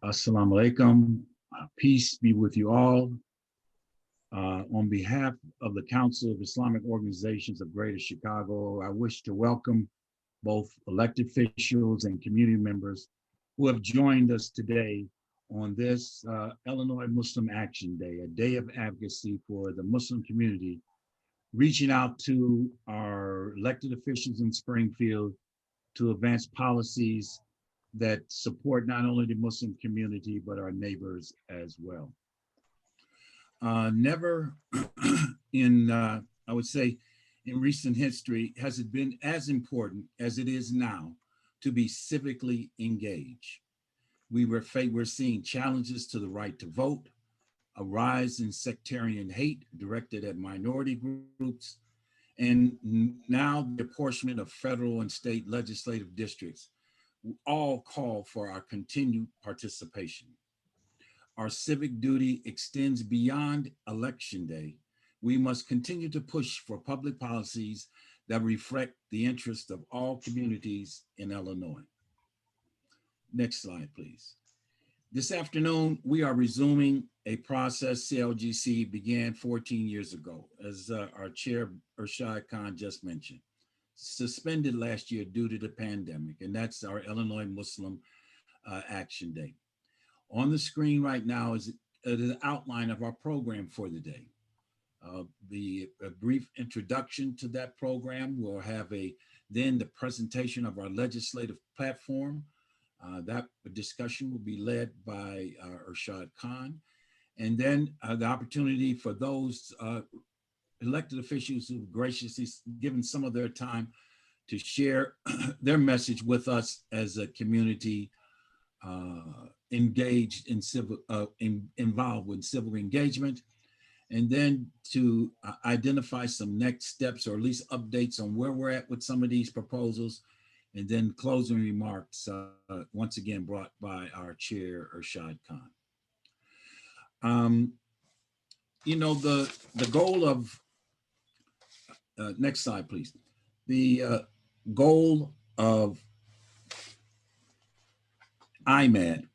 Assalamu alaikum. Peace be with you all. On behalf of the Council of Islamic Organizations of Greater Chicago, I wish to welcome both elected officials and community members who have joined us today on this Illinois Muslim Action Day, a day of advocacy for the Muslim community, reaching out to our elected officials in Springfield to advance policies that support not only the Muslim community, but our neighbors as well. Never I would say, in recent history, has it been as important as it is now to be civically engaged. We're seeing challenges to the right to vote, a rise in sectarian hate directed at minority groups, and now the apportionment of federal and state legislative districts all call for our continued participation. Our civic duty extends beyond Election Day. We must continue to push for public policies that reflect the interests of all communities in Illinois. Next slide, please. This afternoon, we are resuming a process CLGC began 14 years ago, as our chair, Irshad Khan, just mentioned. Suspended last year due to the pandemic, and that's our Illinois Muslim Action Day. On the screen right now is an outline of our program for the day. A brief introduction to that program. We'll have then the presentation of our legislative platform. That discussion will be led by Irshad Khan. And then the opportunity for those elected officials who've graciously given some of their time to share their message with us as a community engaged in involved with civil engagement, and then to identify some next steps or at least updates on where we're at with some of these proposals, and then closing remarks, once again brought by our chair, Irshad Khan. You know, the goal of, next slide, please. The goal of IMAD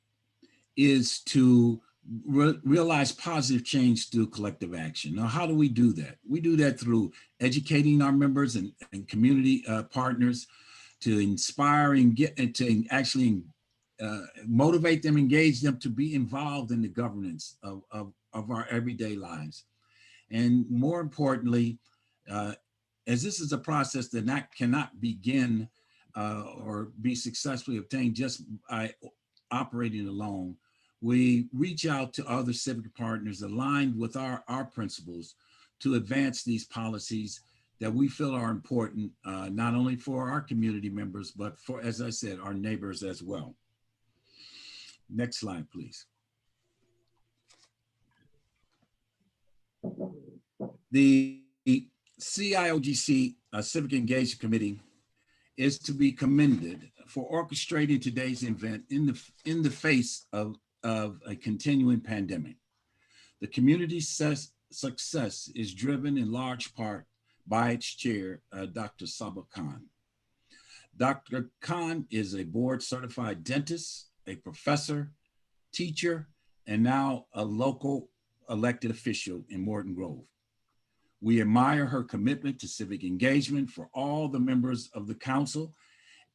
is to realize positive change through collective action. Now, how do we do that? We do that through educating our members and community partners to inspire and to actually motivate them, engage them to be involved in the governance of our everyday lives. And more importantly, as this is a process that cannot begin or be successfully obtained just by operating alone, we reach out to other civic partners aligned with our principles to advance these policies that we feel are important, not only for our community members, but for, as I said, our neighbors as well. Next slide, please. The CIOGC Civic Engagement Committee is to be commended for orchestrating today's event in the face of a continuing pandemic. The community's success is driven in large part by its chair, Dr. Saba Khan. Dr. Khan is a board certified dentist, a professor, teacher, and now a local elected official in Morton Grove. We admire her commitment to civic engagement for all the members of the council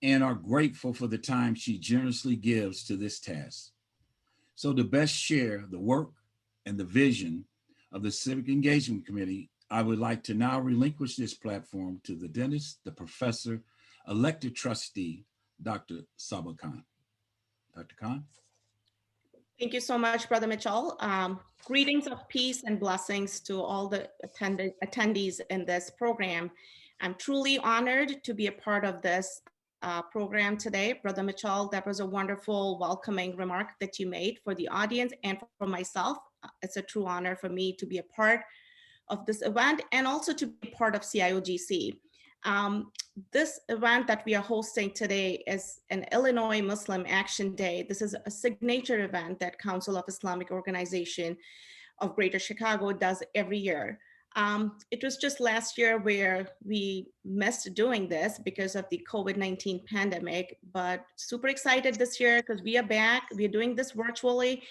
and are grateful for the time she generously gives to this task. So to best share the work and the vision of the Civic Engagement Committee, I would like to now relinquish this platform to the dentist, the professor, elected trustee, Dr. Saba Khan. Dr. Khan. Thank you so much, Brother Mitchell. Greetings of peace and blessings to all the attendees in this program. I'm truly honored to be a part of this program today. Brother Mitchell, that was a wonderful welcoming remark that you made for the audience and for myself. It's a true honor for me to be a part of this event and also to be part of CIOGC. This event that we are hosting today is an Illinois Muslim Action Day. This is a signature event that Council of Islamic Organization of Greater Chicago does every year. It was just last year where we missed doing this because of the COVID-19 pandemic, but super excited this year because we are back. We are doing this virtually,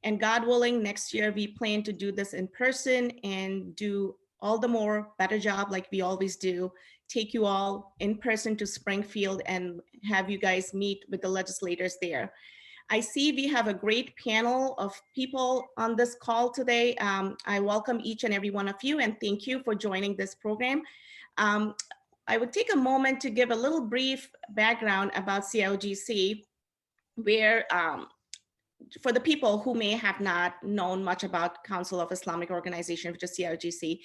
and God willing, next year we plan to do this in person and do all the more better job like we always do. Take you all in person to Springfield and have you guys meet with the legislators there. I see we have a great panel of people on this call today. I welcome each and every one of you and thank you for joining this program. Um, I would take a moment to give a little brief background about CLGC, where for the people who may have not known much about Council of Islamic Organization, which is CIGC,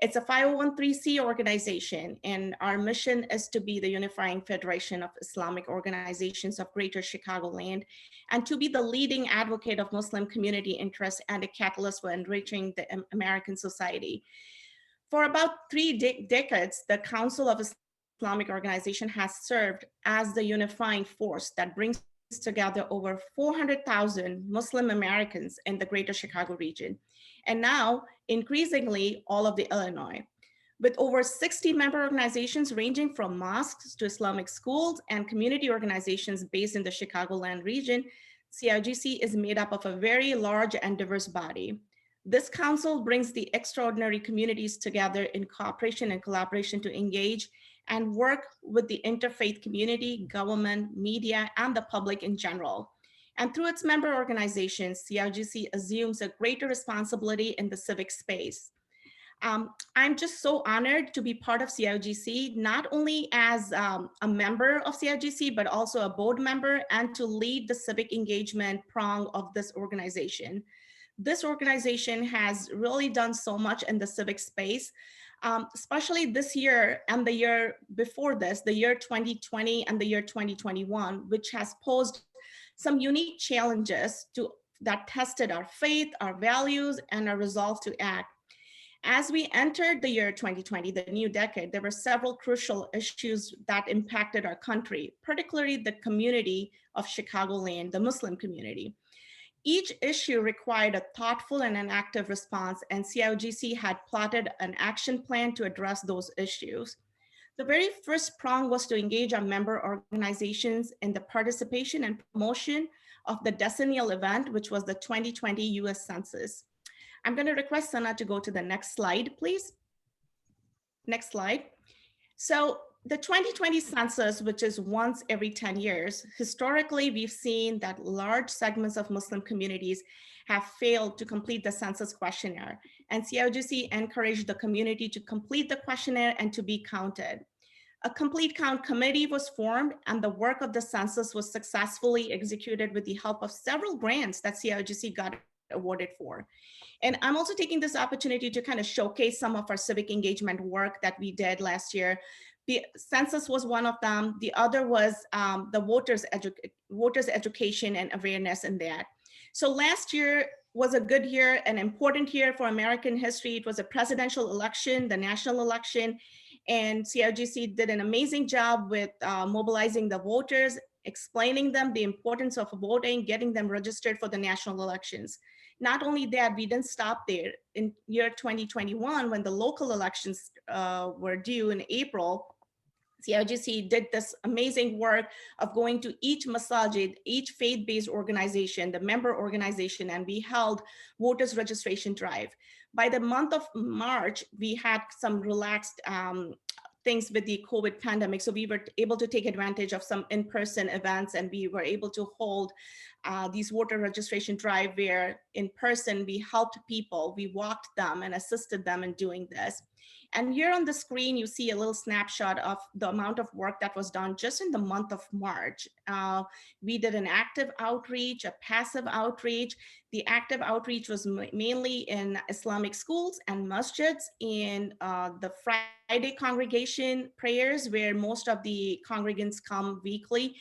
it's a 501c organization, and our mission is to be the unifying federation of Islamic organizations of Greater Chicagoland, and to be the leading advocate of Muslim community interests and a catalyst for enriching the American society. For about three decades, the Council of Islamic Organization has served as the unifying force that brings together over 400,000 Muslim Americans in the greater Chicago region, and now increasingly all of the Illinois. With over 60 member organizations ranging from mosques to Islamic schools and community organizations based in the Chicagoland region, CIGC is made up of a very large and diverse body. This council brings the extraordinary communities together in cooperation and collaboration to engage and work with the interfaith community, government, media, and the public in general. And through its member organizations, CIGC assumes a greater responsibility in the civic space. I'm just so honored to be part of CIGC, not only as a member of CIGC, but also a board member and to lead the civic engagement prong of this organization. This organization has really done so much in the civic space, especially this year and the year before this, the year 2020 and the year 2021, which has posed some unique challenges that tested our faith, our values, and our resolve to act. As we entered the year 2020, the new decade, there were several crucial issues that impacted our country, particularly the community of Chicagoland, the Muslim community. Each issue required a thoughtful and an active response, and CIGC had plotted an action plan to address those issues. The very first prong was to engage our member organizations in the participation and promotion of the decennial event, which was the 2020 US Census. I'm going to request Sana to go to the next slide, please. Next slide. So the 2020 census, which is once every 10 years, historically, we've seen that large segments of Muslim communities have failed to complete the census questionnaire. And CIGC encouraged the community to complete the questionnaire and to be counted. A complete count committee was formed, and the work of the census was successfully executed with the help of several grants that CIGC got awarded for. And I'm also taking this opportunity to kind of showcase some of our civic engagement work that we did last year. The census was one of them. The other was the voters education and awareness in that. So last year was a good year, an important year for American history. It was a presidential election, the national election, and CIGC did an amazing job with mobilizing the voters, explaining them the importance of voting, getting them registered for the national elections. Not only that, we didn't stop there. In year 2021, when the local elections were due in April, CIGC did this amazing work of going to each masajid, each faith-based organization, the member organization, and we held voters registration drive. By the month of March, we had some relaxed things with the COVID pandemic. So we were able to take advantage of some in-person events, and we were able to hold these voter registration drive where in person we helped people, we walked them and assisted them in doing this. And here on the screen, you see a little snapshot of the amount of work that was done just in the month of March. We did an active outreach, a passive outreach. The active outreach was mainly in Islamic schools and masjids, in the Friday congregation prayers, where most of the congregants come weekly.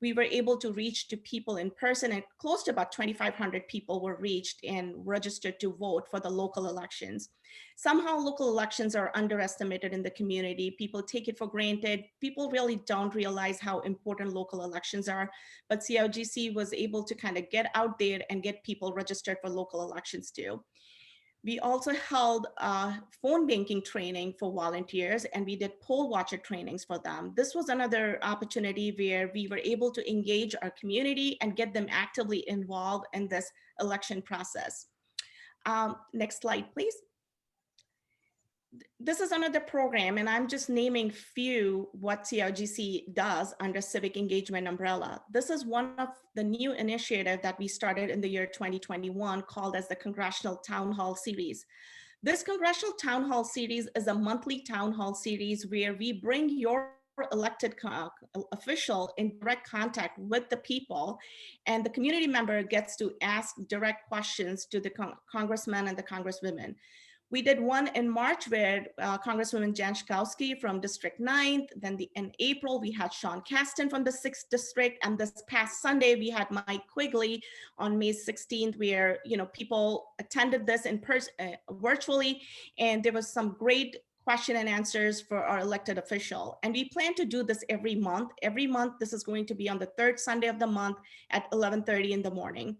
We were able to reach to people in person, and close to about 2,500 people were reached and registered to vote for the local elections. Somehow local elections are underestimated in the community. People take it for granted. People really don't realize how important local elections are, but CIGC was able to kind of get out there and get people registered for local elections too. We also held phone banking training for volunteers, and we did poll watcher trainings for them. This was another opportunity where we were able to engage our community and get them actively involved in this election process. Next slide, please. This is another program, and I'm just naming few what CRGC does under civic engagement umbrella. This is one of the new initiative that we started in the year 2021 called as the Congressional Town Hall Series. This Congressional Town Hall Series is a monthly town hall series where we bring your elected official in direct contact with the people, and the community member gets to ask direct questions to the congressmen and the congresswomen. We did one in March where Congresswoman Jan Schakowsky from District 9th. Then in April, we had Sean Caston from the 6th District. And this past Sunday, we had Mike Quigley on May 16th, where people attended this in person, virtually, and there was some great question and answers for our elected official. And we plan to do this every month. Every month, this is going to be on the third Sunday of the month at 11:30 in the morning.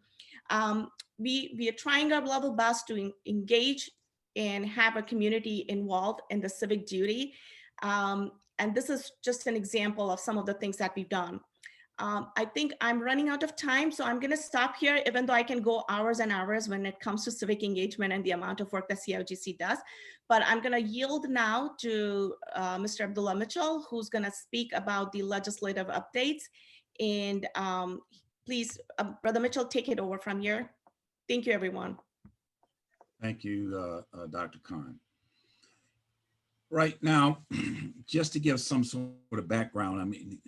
We are trying our level best to engage and have a community involved in the civic duty. And this is just an example of some of the things that we've done. I think I'm running out of time, so I'm going to stop here, even though I can go hours and hours when it comes to civic engagement and the amount of work that CRGC does. But I'm going to yield now to Mr. Abdullah Mitchell, who's going to speak about the legislative updates. And please, Brother Mitchell, take it over from here. Thank you, everyone. Thank you, Dr. Khan. Right now, just to give some sort of background, I mean,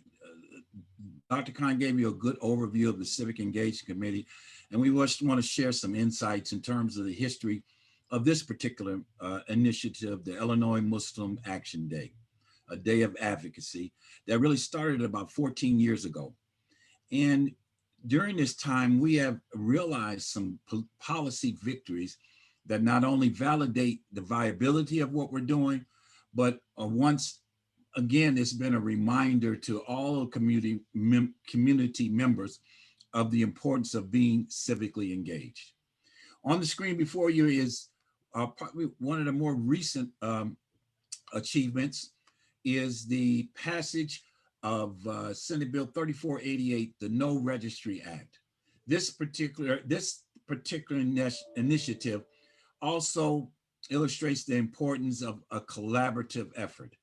Dr. Khan gave you a good overview of the Civic Engagement Committee, and we just want to share some insights in terms of the history of this particular initiative, the Illinois Muslim Action Day, a day of advocacy that really started about 14 years ago. And during this time, we have realized some policy victories that not only validate the viability of what we're doing, but once again, it's been a reminder to all community members of the importance of being civically engaged. On the screen before you is probably one of the more recent achievements is the passage of Senate Bill 3488, the No Registry Act. This particular initiative also illustrates the importance of a collaborative effort.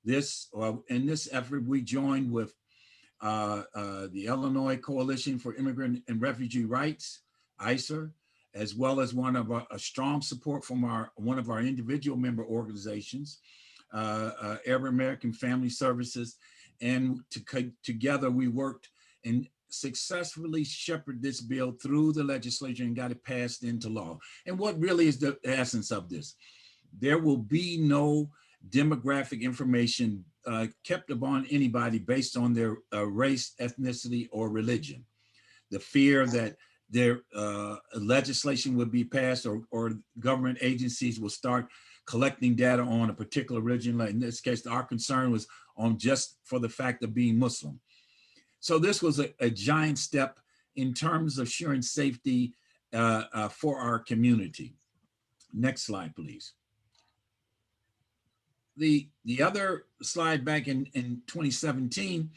In this effort, we joined with the Illinois Coalition for Immigrant and Refugee Rights, ISER, as well as a strong support from one of our individual member organizations, Arab American Family Services, and together we worked and successfully shepherded this bill through the legislature and got it passed into law. And what really is the essence of this? There will be no demographic information kept upon anybody based on their race, ethnicity, or religion. The fear that their legislation would be passed or government agencies will start collecting data on a particular religion. Like in this case, our concern was on just for the fact of being Muslim. So this was a giant step in terms of ensuring safety for our community. Next slide, please. The other slide back in 2017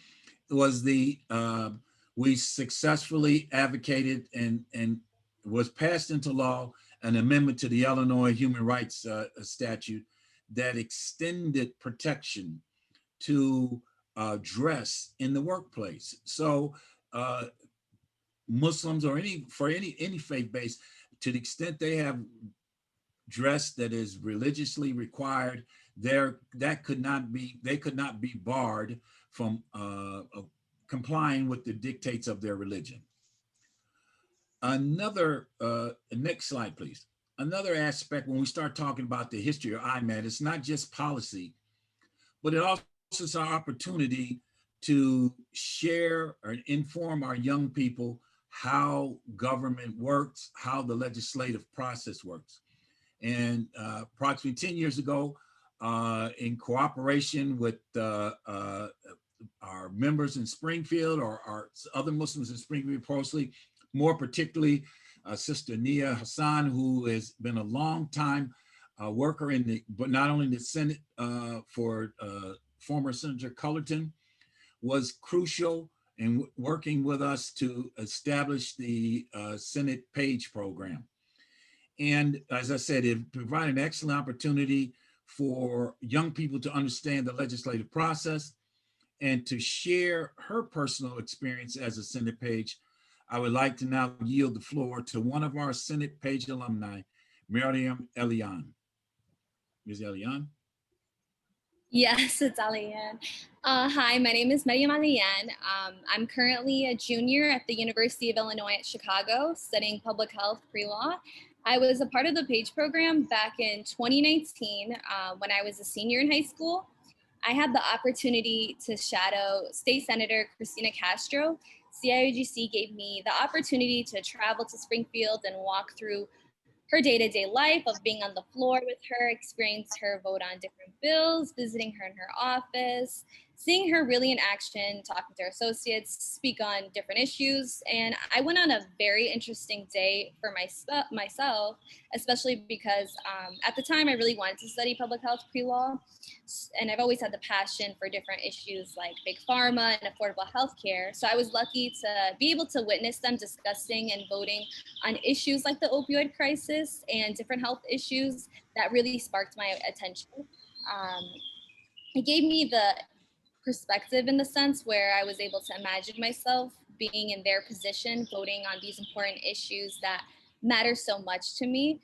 was we successfully advocated and was passed into law an amendment to the Illinois Human Rights Statute that extended protection to dress in the workplace. So Muslims or any faith base, to the extent they have dress that is religiously required, they could not be barred from complying with the dictates of their religion. Another, next slide, please. Another aspect when we start talking about the history of IMAD, it's not just policy, but it also is our opportunity to share or inform our young people how government works, how the legislative process works. And approximately 10 years ago, in cooperation with our members in Springfield or our other Muslims in Springfield, more particularly Sister Nia Hassan, who has been a long time worker in the, but not only in the Senate for former Senator Cullerton, was crucial in working with us to establish the Senate Page program. And as I said, it provided an excellent opportunity for young people to understand the legislative process and to share her personal experience as a Senate Page. I would like to now yield the floor to one of our Senate Page alumni, Miriam Elian. Ms. Elian? Yes, it's Alian. Hi, my name is Miriam Alian. I'm currently a junior at the University of Illinois at Chicago, studying public health pre-law. I was a part of the PAGE program back in 2019 when I was a senior in high school. I had the opportunity to shadow State Senator Christina Castro. CIUGC gave me the opportunity to travel to Springfield and walk through her day-to-day life of being on the floor with her, experience her vote on different bills, visiting her in her office, seeing her really in action, talking to her associates, speak on different issues. And I went on a very interesting day for myself, especially because at the time I really wanted to study public health pre-law. And I've always had the passion for different issues like big pharma and affordable health care. So I was lucky to be able to witness them discussing and voting on issues like the opioid crisis and different health issues that really sparked my attention. It gave me the perspective in the sense where I was able to imagine myself being in their position, voting on these important issues that matter so much to me.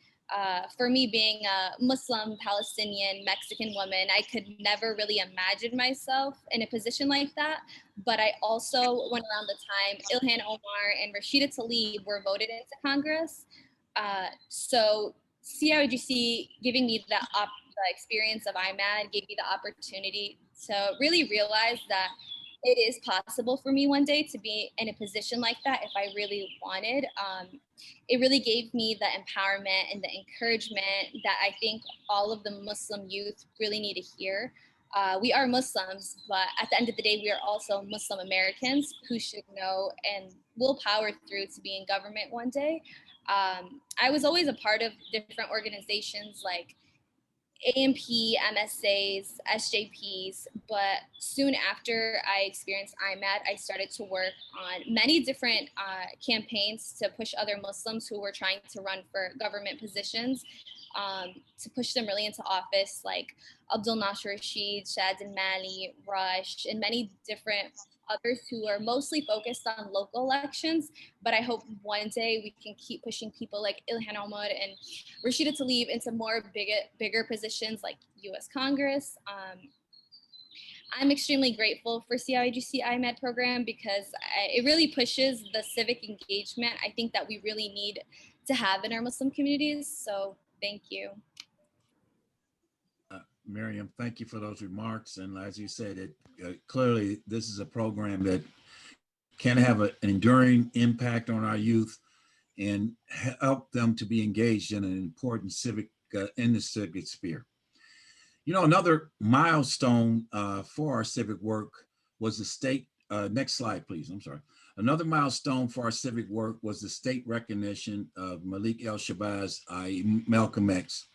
For me, being a Muslim, Palestinian, Mexican woman, I could never really imagine myself in a position like that. But I also, when around the time Ilhan Omar and Rashida Tlaib were voted into Congress, so CIUGC giving me the experience of IMAD gave me the opportunity to really realize that it is possible for me one day to be in a position like that if I really wanted. It really gave me the empowerment and the encouragement that I think all of the Muslim youth really need to hear. We are Muslims, but at the end of the day, we are also Muslim Americans who should know and will power through to be in government one day. I was always a part of different organizations like AMP, MSAs, SJPs, but soon after I experienced IMAD, I started to work on many different campaigns to push other Muslims who were trying to run for government positions, to push them really into office, like Abdul Nasser Rashid, Shadin Mali, Rush, and many different others who are mostly focused on local elections. But I hope one day we can keep pushing people like Ilhan Omar and Rashida Tlaib into more bigger positions like U.S. Congress. I'm extremely grateful for CIUGC IMAD program because it really pushes the civic engagement I think that we really need to have in our Muslim communities. So thank you. Miriam, thank you for those remarks. And as you said, clearly this is a program that can have an enduring impact on our youth and help them to be engaged in an important civic, in the civic sphere. You know, another milestone for our civic work was the state, next slide, please, I'm sorry. Another milestone for our civic work was the state recognition of Malik El-Shabazz, Malcolm X.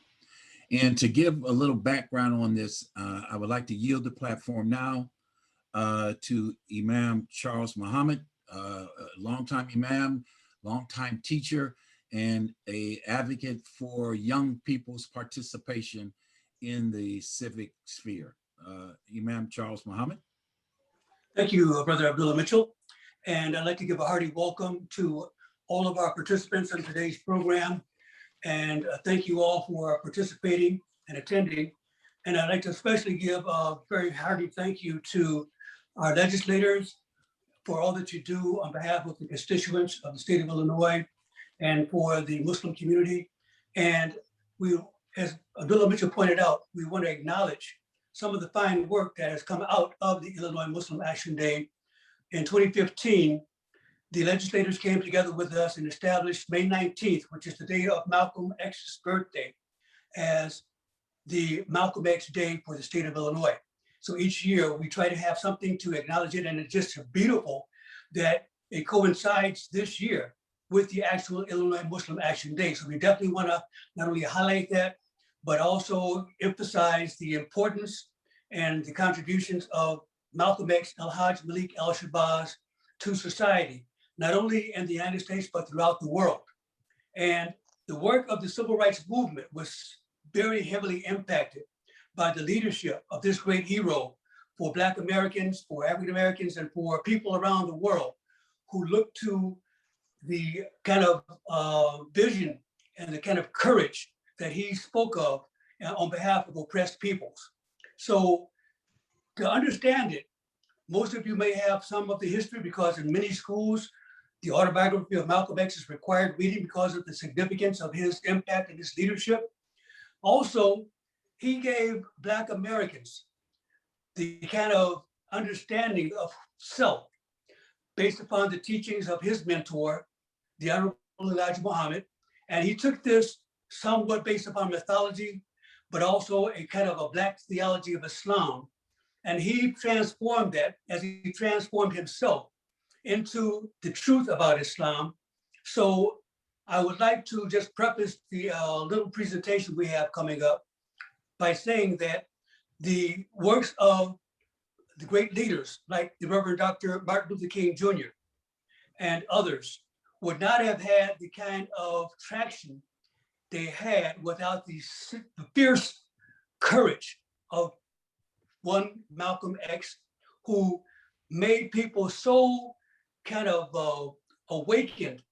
And to give a little background on this, I would like to yield the platform now to Imam Charles Muhammad, a longtime imam, longtime teacher, and an advocate for young people's participation in the civic sphere. Imam Charles Muhammad. Thank you, Brother Abdullah Mitchell. And I'd like to give a hearty welcome to all of our participants in today's program. And thank you all for participating and attending. And I'd like to especially give a very hearty thank you to our legislators for all that you do on behalf of the constituents of the state of Illinois and for the Muslim community. And we, as Abdullah Mitchell pointed out, we want to acknowledge some of the fine work that has come out of the Illinois Muslim Action Day. In 2015, the legislators came together with us and established May 19th, which is the day of Malcolm X's birthday, as the Malcolm X Day for the state of Illinois. So each year we try to have something to acknowledge it, and it's just beautiful that it coincides this year with the actual Illinois Muslim Action Day. So we definitely want to not only highlight that, but also emphasize the importance and the contributions of Malcolm X, Al-Hajj Malik al-Shabazz to society, not only in the United States, but throughout the world. And the work of the civil rights movement was very heavily impacted by the leadership of this great hero for Black Americans, for African Americans, and for people around the world who look to the kind of vision and the kind of courage that he spoke of on behalf of oppressed peoples. So to understand it, most of you may have some of the history because in many schools, the autobiography of Malcolm X is required reading because of the significance of his impact and his leadership. Also, he gave Black Americans the kind of understanding of self based upon the teachings of his mentor, the Honorable Elijah Muhammad. And he took this somewhat based upon mythology, but also a kind of a Black theology of Islam. And he transformed that as he transformed himself into the truth about Islam. So I would like to just preface the little presentation we have coming up by saying that the works of the great leaders like the Reverend Dr. Martin Luther King Jr. and others would not have had the kind of traction they had without the fierce courage of one Malcolm X, who made people so kind of awakened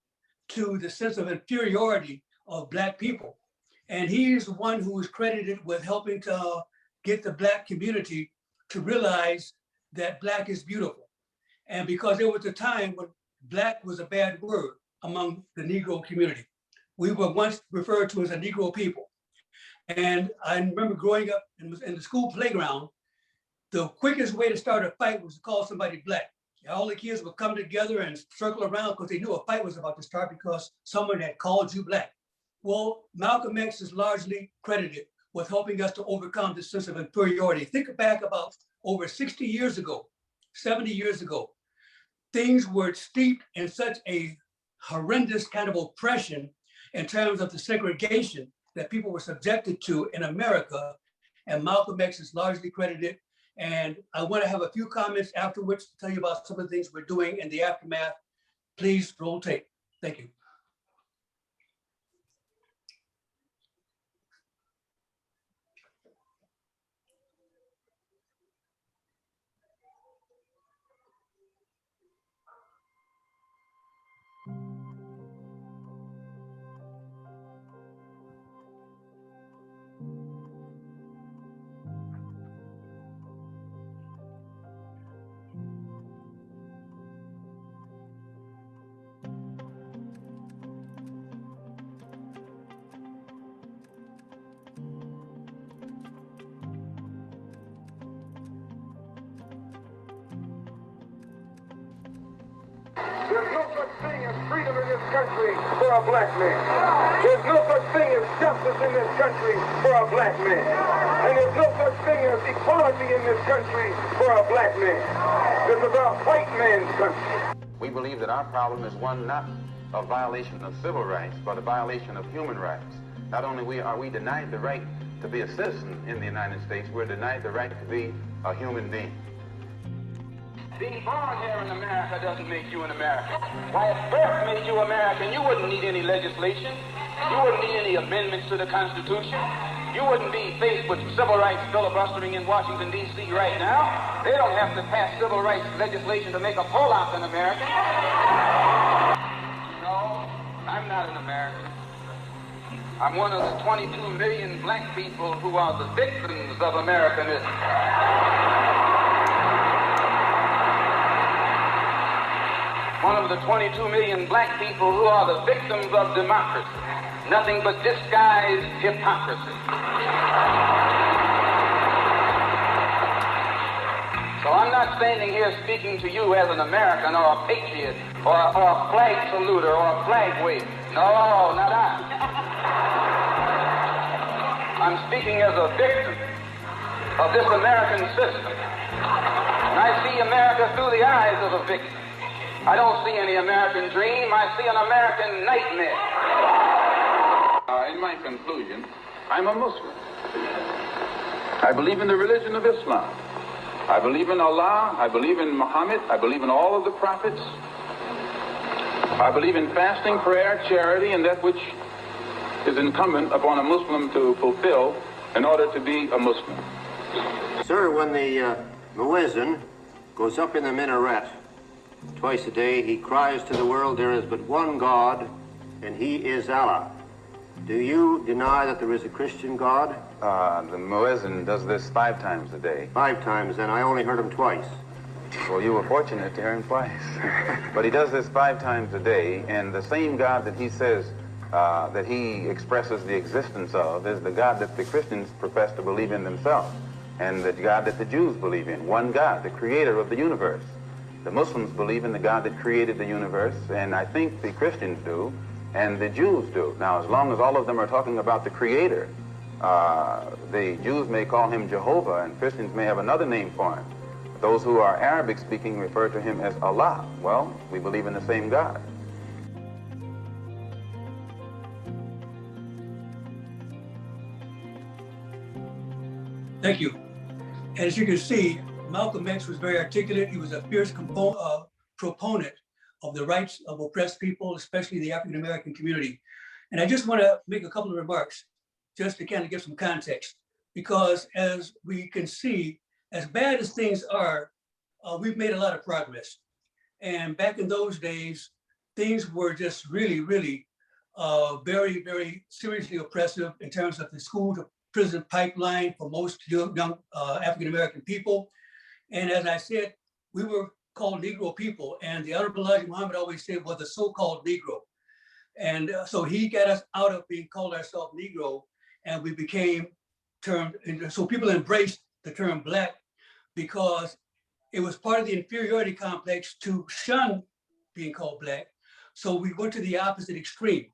to the sense of inferiority of Black people. And he's the one who is credited with helping to get the Black community to realize that Black is beautiful. And because there was a time when Black was a bad word among the Negro community. We were once referred to as a Negro people. And I remember growing up in the school playground, the quickest way to start a fight was to call somebody Black. All the kids would come together and circle around because they knew a fight was about to start because someone had called you Black. Well, Malcolm X is largely credited with helping us to overcome this sense of inferiority. Think back about over 60 years ago, 70 years ago, things were steeped in such a horrendous kind of oppression in terms of the segregation that people were subjected to in America, and Malcolm X is largely credited. And I want to have a few comments afterwards to tell you about some of the things we're doing in the aftermath. Please roll tape. Thank you. There's no such thing as freedom in this country for a Black man. There's no such thing as justice in this country for a Black man. And there's no such thing as equality in this country for a Black man. This is a white man's country. We believe that our problem is one not a violation of civil rights, but a violation of human rights. Not only are we denied the right to be a citizen in the United States, we're denied the right to be a human being. Being born here in America doesn't make you an American. Why, if birth made you American, you wouldn't need any legislation. You wouldn't need any amendments to the Constitution. You wouldn't be faced with civil rights filibustering in Washington, D.C. right now. They don't have to pass civil rights legislation to make a Pollock an American. No, I'm not an American. I'm one of the 22 million Black people who are the victims of Americanism. One of the 22 million Black people who are the victims of democracy. Nothing but disguised hypocrisy. So I'm not standing here speaking to you as an American or a patriot or a flag saluter or a flag waver. No, not I. I'm speaking as a victim of this American system. And I see America through the eyes of a victim. I don't see any American dream. I see an American nightmare. In my conclusion, I'm a Muslim. I believe in the religion of Islam. I believe in Allah. I believe in Muhammad. I believe in all of the prophets. I believe in fasting, prayer, charity, and that which is incumbent upon a Muslim to fulfill in order to be a Muslim. Sir, when the muezzin goes up in the minaret twice a day, he cries to the world, there is but one God, and he is Allah. Do you deny that there is a Christian God? The muezzin does this 5 times a day. 5 times, and I only heard him twice. Well, you were fortunate to hear him twice. But he does this 5 times a day, and the same God that he says that he expresses the existence of is the God that the Christians profess to believe in themselves, and the God that the Jews believe in. One God, the creator of the universe. The Muslims believe in the God that created the universe, and I think the Christians do, and the Jews do. Now, as long as all of them are talking about the creator, the Jews may call him Jehovah, and Christians may have another name for him. Those who are Arabic speaking refer to him as Allah. Well, we believe in the same God. Thank you. As you can see, Malcolm X was very articulate. He was a fierce proponent of the rights of oppressed people, especially the African-American community. And I just want to make a couple of remarks just to kind of give some context, because as we can see, as bad as things are, we've made a lot of progress. And back in those days, things were just really, really very, very seriously oppressive in terms of the school to prison pipeline for most young African-American people. And as I said, we were called Negro people, and the Honorable Elijah Muhammad always said was the so-called Negro. And so he got us out of being called ourselves Negro, and we became termed, so people embraced the term Black because it was part of the inferiority complex to shun being called Black. So we went to the opposite extreme.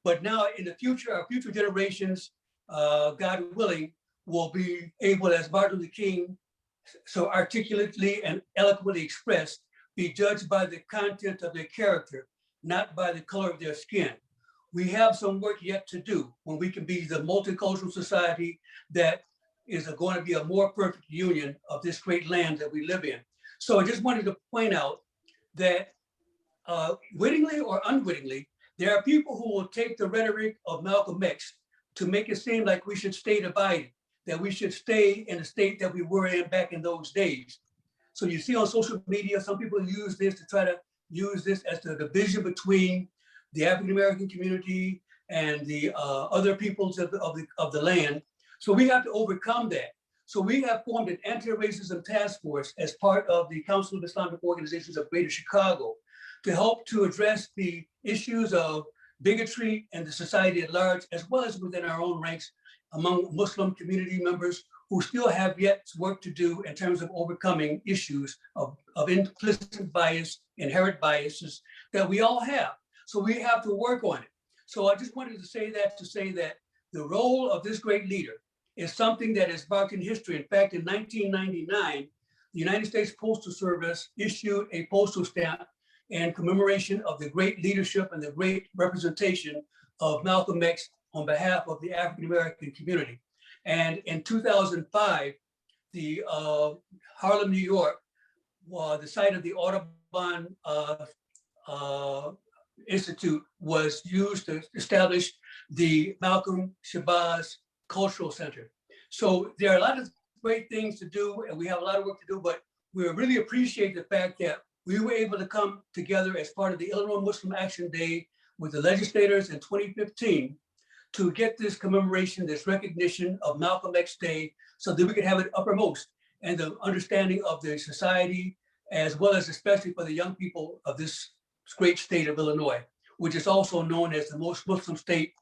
But now in the future, our future generations, God willing, will be able, as Martin Luther King so articulately and eloquently expressed, be judged by the content of their character, not by the color of their skin. We have some work yet to do when we can be the multicultural society that is going to be a more perfect union of this great land that we live in. So I just wanted to point out that wittingly or unwittingly, there are people who will take the rhetoric of Malcolm X to make it seem like we should stay divided, that we should stay in the state that we were in back in those days. So you see on social media, some people use this to try to use this as the division between the African-American community and the other peoples of the land. So we have to overcome that. So we have formed an anti-racism task force as part of the Council of Islamic Organizations of Greater Chicago to help to address the issues of bigotry and the society at large, as well as within our own ranks among Muslim community members who still have yet work to do in terms of overcoming issues of implicit bias, inherent biases that we all have. So we have to work on it. So I just wanted to say that the role of this great leader is something that is marked in history. In fact, in 1999, the United States Postal Service issued a postal stamp in commemoration of the great leadership and the great representation of Malcolm X on behalf of the African-American community. And in 2005, the Harlem, New York, the site of the Audubon Institute was used to establish the Malcolm Shabazz Cultural Center. So there are a lot of great things to do, and we have a lot of work to do, but we really appreciate the fact that we were able to come together as part of the Illinois Muslim Action Day with the legislators in 2015 to get this commemoration, this recognition of Malcolm X Day, so that we could have it uppermost and the understanding of the society, as well as especially for the young people of this great state of Illinois, which is also known as the most Muslim state,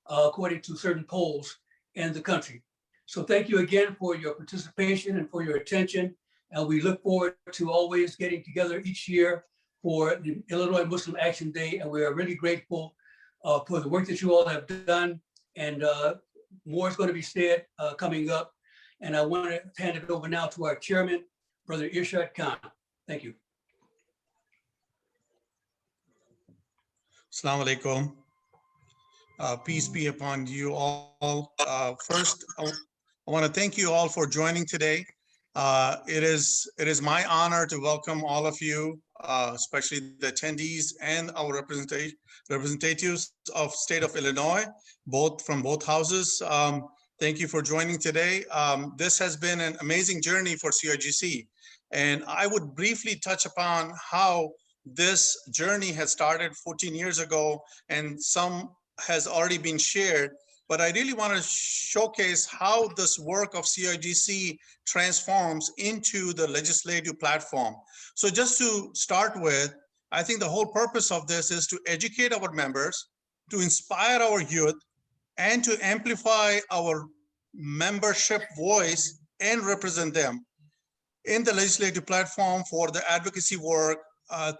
according to certain polls in the country. So thank you again for your participation and for your attention. And we look forward to always getting together each year for the Illinois Muslim Action Day. And we are really grateful for the work that you all have done. And more is going to be said coming up. And I want to hand it over now to our chairman, Brother Irshad Khan. Thank you. Assalamu alaikum. Peace be upon you all. First, I want to thank you all for joining today. It is my honor to welcome all of you, especially the attendees and our representatives of state of Illinois, both from both houses. Thank you for joining today. This has been an amazing journey for CIGC, and I would briefly touch upon how this journey has started 14 years ago, and some has already been shared, but I really want to showcase how this work of CIGC transforms into the legislative platform. So just to start with, I think the whole purpose of this is to educate our members, to inspire our youth, and to amplify our membership voice and represent them in the legislative platform for the advocacy work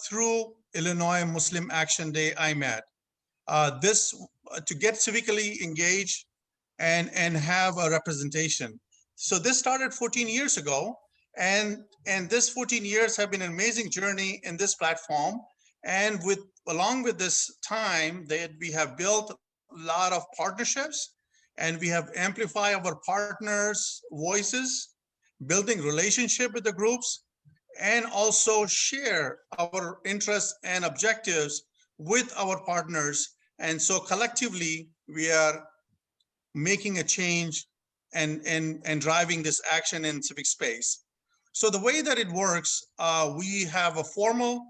through Illinois Muslim Action Day, IMAD. This to get civically engaged and have a representation. So this started 14 years ago, and this 14 years have been an amazing journey in this platform. And along with this time that we have built a lot of partnerships, and we have amplified our partners' voices, building relationship with the groups, and also share our interests and objectives with our partners. And so collectively, we are making a change and driving this action in civic space. So the way that it works, we have a formal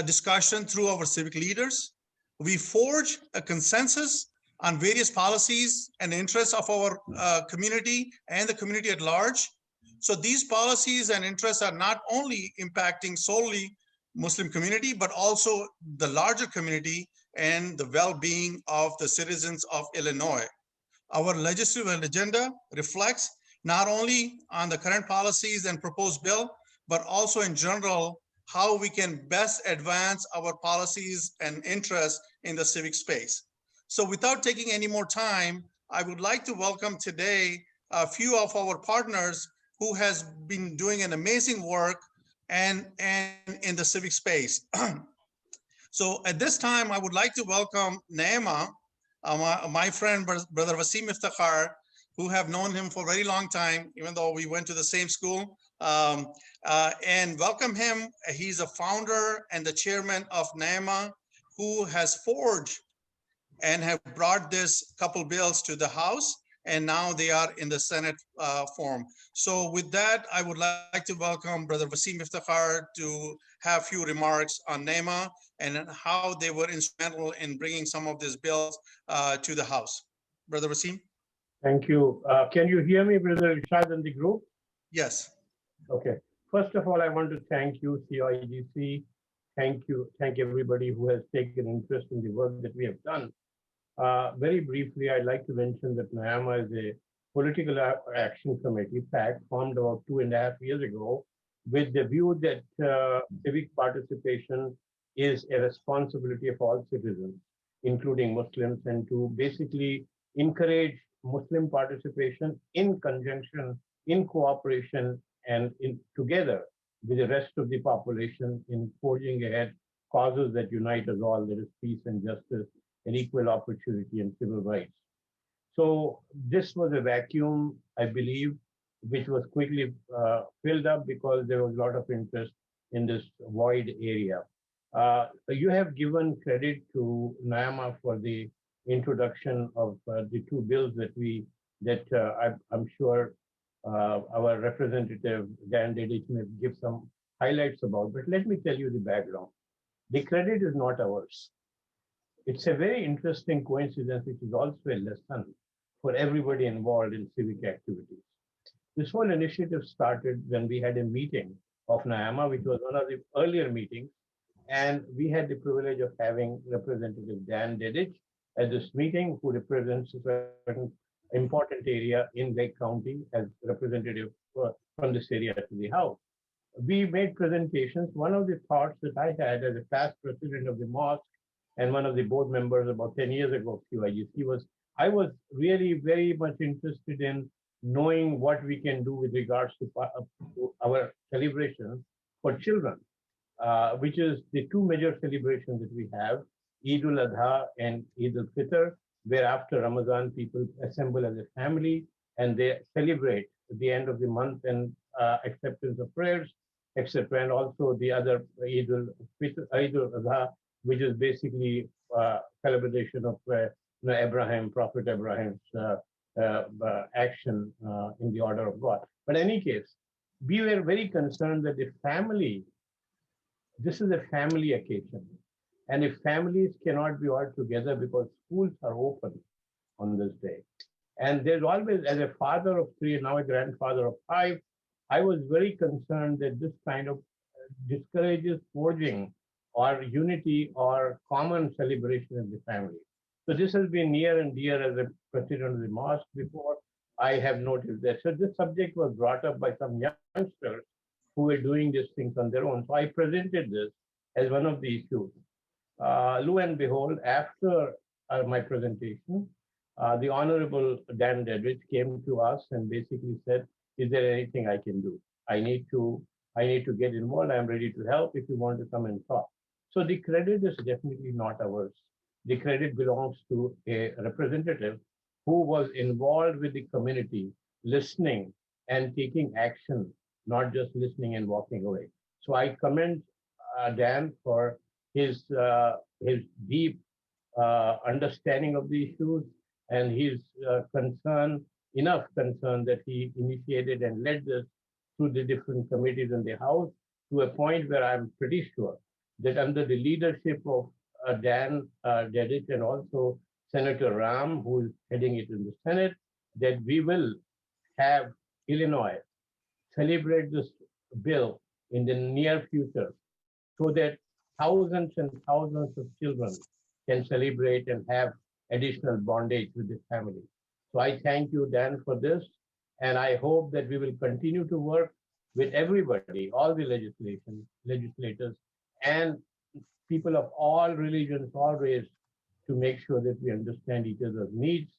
discussion through our civic leaders. We forge a consensus on various policies and interests of our community and the community at large. So these policies and interests are not only impacting solely Muslim community, but also the larger community and the well-being of the citizens of Illinois. Our legislative agenda reflects not only on the current policies and proposed bill, but also in general, how we can best advance our policies and interests in the civic space. So without taking any more time, I would like to welcome today a few of our partners who has been doing an amazing work and in the civic space. So at this time, I would like to welcome Naima, my friend, Brother Wasim Iftikhar, who have known him for a very long time, even though we went to the same school, and welcome him. He's a founder and the chairman of Naima, who has forged and have brought this couple bills to the House, and now they are in the Senate form. So with that, I would like to welcome Brother Wasim Iftikhar to have a few remarks on NEMA and how they were instrumental in bringing some of these bills to the House. Brother Wasim? Thank you. Can you hear me, Brother Rishad, in the group? Yes. Okay. First of all, I want to thank you, CIGC. Thank everybody who has taken interest in the work that we have done. Very briefly, I'd like to mention that NAMA is a political action committee, PAC, formed about 2.5 years ago with the view that civic participation is a responsibility of all citizens, including Muslims, and to basically encourage Muslim participation in conjunction, in cooperation, and together with the rest of the population in forging ahead causes that unite us all, that is peace and justice and equal opportunity and civil rights. So this was a vacuum, I believe, which was quickly filled up because there was a lot of interest in this void area. You have given credit to NAMA for the introduction of the two bills that I'm sure our representative Dan Dedich may give some highlights about, but let me tell you the background. The credit is not ours. It's a very interesting coincidence, which is also a lesson for everybody involved in civic activities. This whole initiative started when we had a meeting of NAMA, which was one of the earlier meetings, and we had the privilege of having Representative Dan Dedich at this meeting, who represents a certain important area in Lake County as representative from this area to the House. We made presentations. One of the thoughts that I had as a past president of the mosque and one of the board members about 10 years ago of QIGC was, I was really very much interested in knowing what we can do with regards to our celebrations for children, which is the two major celebrations that we have. Eid al-Adha and Eid al-Fitr, where after Ramadan, people assemble as a family and they celebrate the end of the month and acceptance of prayers, etc. And also the other Eid al-Fitr, Eid al-Adha, which is basically celebration of Abraham, Prophet Abraham's action in the order of God. But in any case, we were very concerned that the family, this is a family occasion. And if families cannot be all together because schools are open on this day, and there's always, as a father of three and now a grandfather of five, I was very concerned that this kind of discourages forging or unity or common celebration in the family. So this has been near and dear as a president of the mosque before. I have noticed that. So this subject was brought up by some youngsters who were doing these things on their own. So I presented this as one of the issues. Lo and behold, after my presentation, the Honorable Dan Dedrich came to us and basically said, "Is there anything I can do? I need to get involved. I'm ready to help if you want to come and talk." So the credit is definitely not ours. The credit belongs to a representative who was involved with the community, listening and taking action, not just listening and walking away. So I commend Dan for his deep understanding of the issues and his enough concern that he initiated and led this through the different committees in the House to a point where I'm pretty sure that under the leadership of Dan Dedich and also Senator Ram, who is heading it in the Senate, that we will have Illinois celebrate this bill in the near future so that thousands and thousands of children can celebrate and have additional bondage with the family. So I thank you, Dan, for this. And I hope that we will continue to work with everybody, all the legislators, and people of all religions, all races, to make sure that we understand each other's needs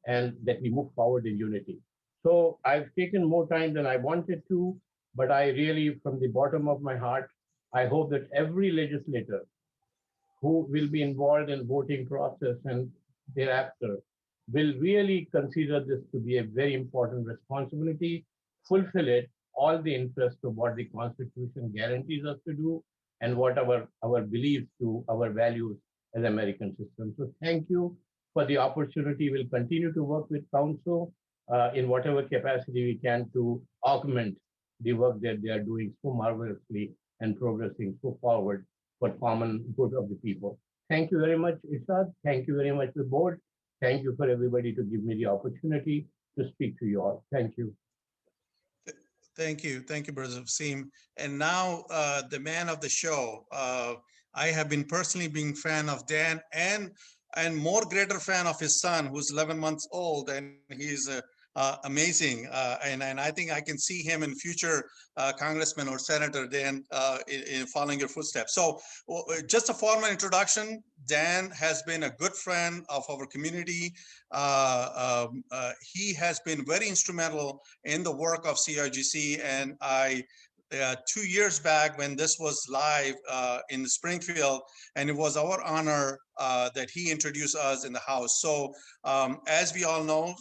and that we move forward in unity. So I've taken more time than I wanted to, but I really, from the bottom of my heart, I hope that every legislator who will be involved in voting process and thereafter will really consider this to be a very important responsibility, fulfill it, all the interest of what the Constitution guarantees us to do, and what our beliefs to our values as American citizens. So thank you for the opportunity. We'll continue to work with Council in whatever capacity we can to augment the work that they are doing so marvelously and progressing so forward for common good of the people. Thank you very much, Ishad. Thank you very much, the board. Thank you for everybody to give me the opportunity to speak to you all. Thank you. Thank you, Brother Vaseem. And now the man of the show. I have been personally being fan of Dan and more greater fan of his son, who's 11 months old, and he's amazing. And I think I can see him in future congressman or senator, Dan, in following your footsteps. So just a formal introduction. Dan has been a good friend of our community. He has been very instrumental in the work of CRGC, and 2 years back when this was live in Springfield, and it was our honor that he introduced us in the House. So as we all know,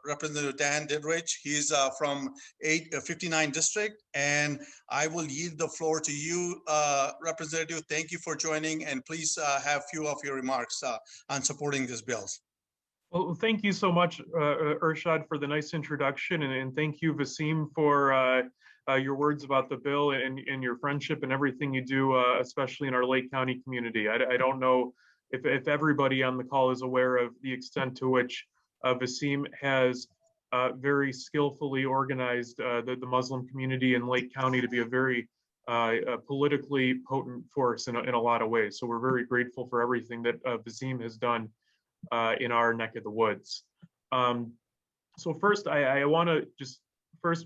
Representative Dan Dedrich, he's from 59 District, and I will yield the floor to you, Representative. Thank you for joining, and please have few of your remarks on supporting this bills. Well, thank you so much, Urshad, for the nice introduction, and thank you, Vaseem, for your words about the bill and your friendship and everything you do, especially in our Lake County community. I don't know if everybody on the call is aware of the extent to which Vaseem has very skillfully organized the Muslim community in Lake County to be a very politically potent force in a lot of ways. So we're very grateful for everything that Vaseem has done in our neck of the woods. So first, I want to just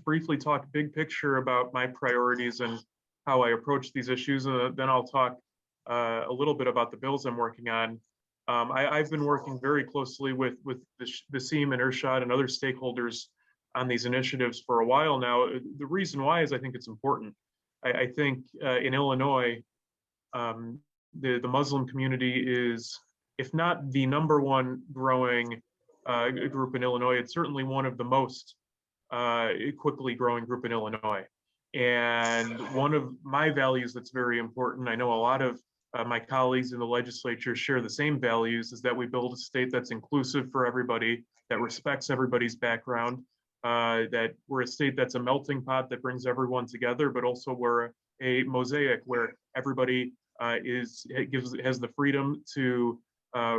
briefly talk big picture about my priorities and how I approach these issues, and then I'll talk a little bit about the bills I'm working on. I've been working very closely with Vaseem and Urshad and other stakeholders on these initiatives for a while now. The reason why is I think it's important. I think in Illinois, the Muslim community is, if not the #1 growing group in Illinois, it's certainly one of the most quickly growing group in Illinois. And one of my values that's very important, I know a lot of my colleagues in the legislature share the same values, is that we build a state that's inclusive for everybody, that respects everybody's background, that we're a state that's a melting pot that brings everyone together, but also we're a mosaic where everybody has the freedom to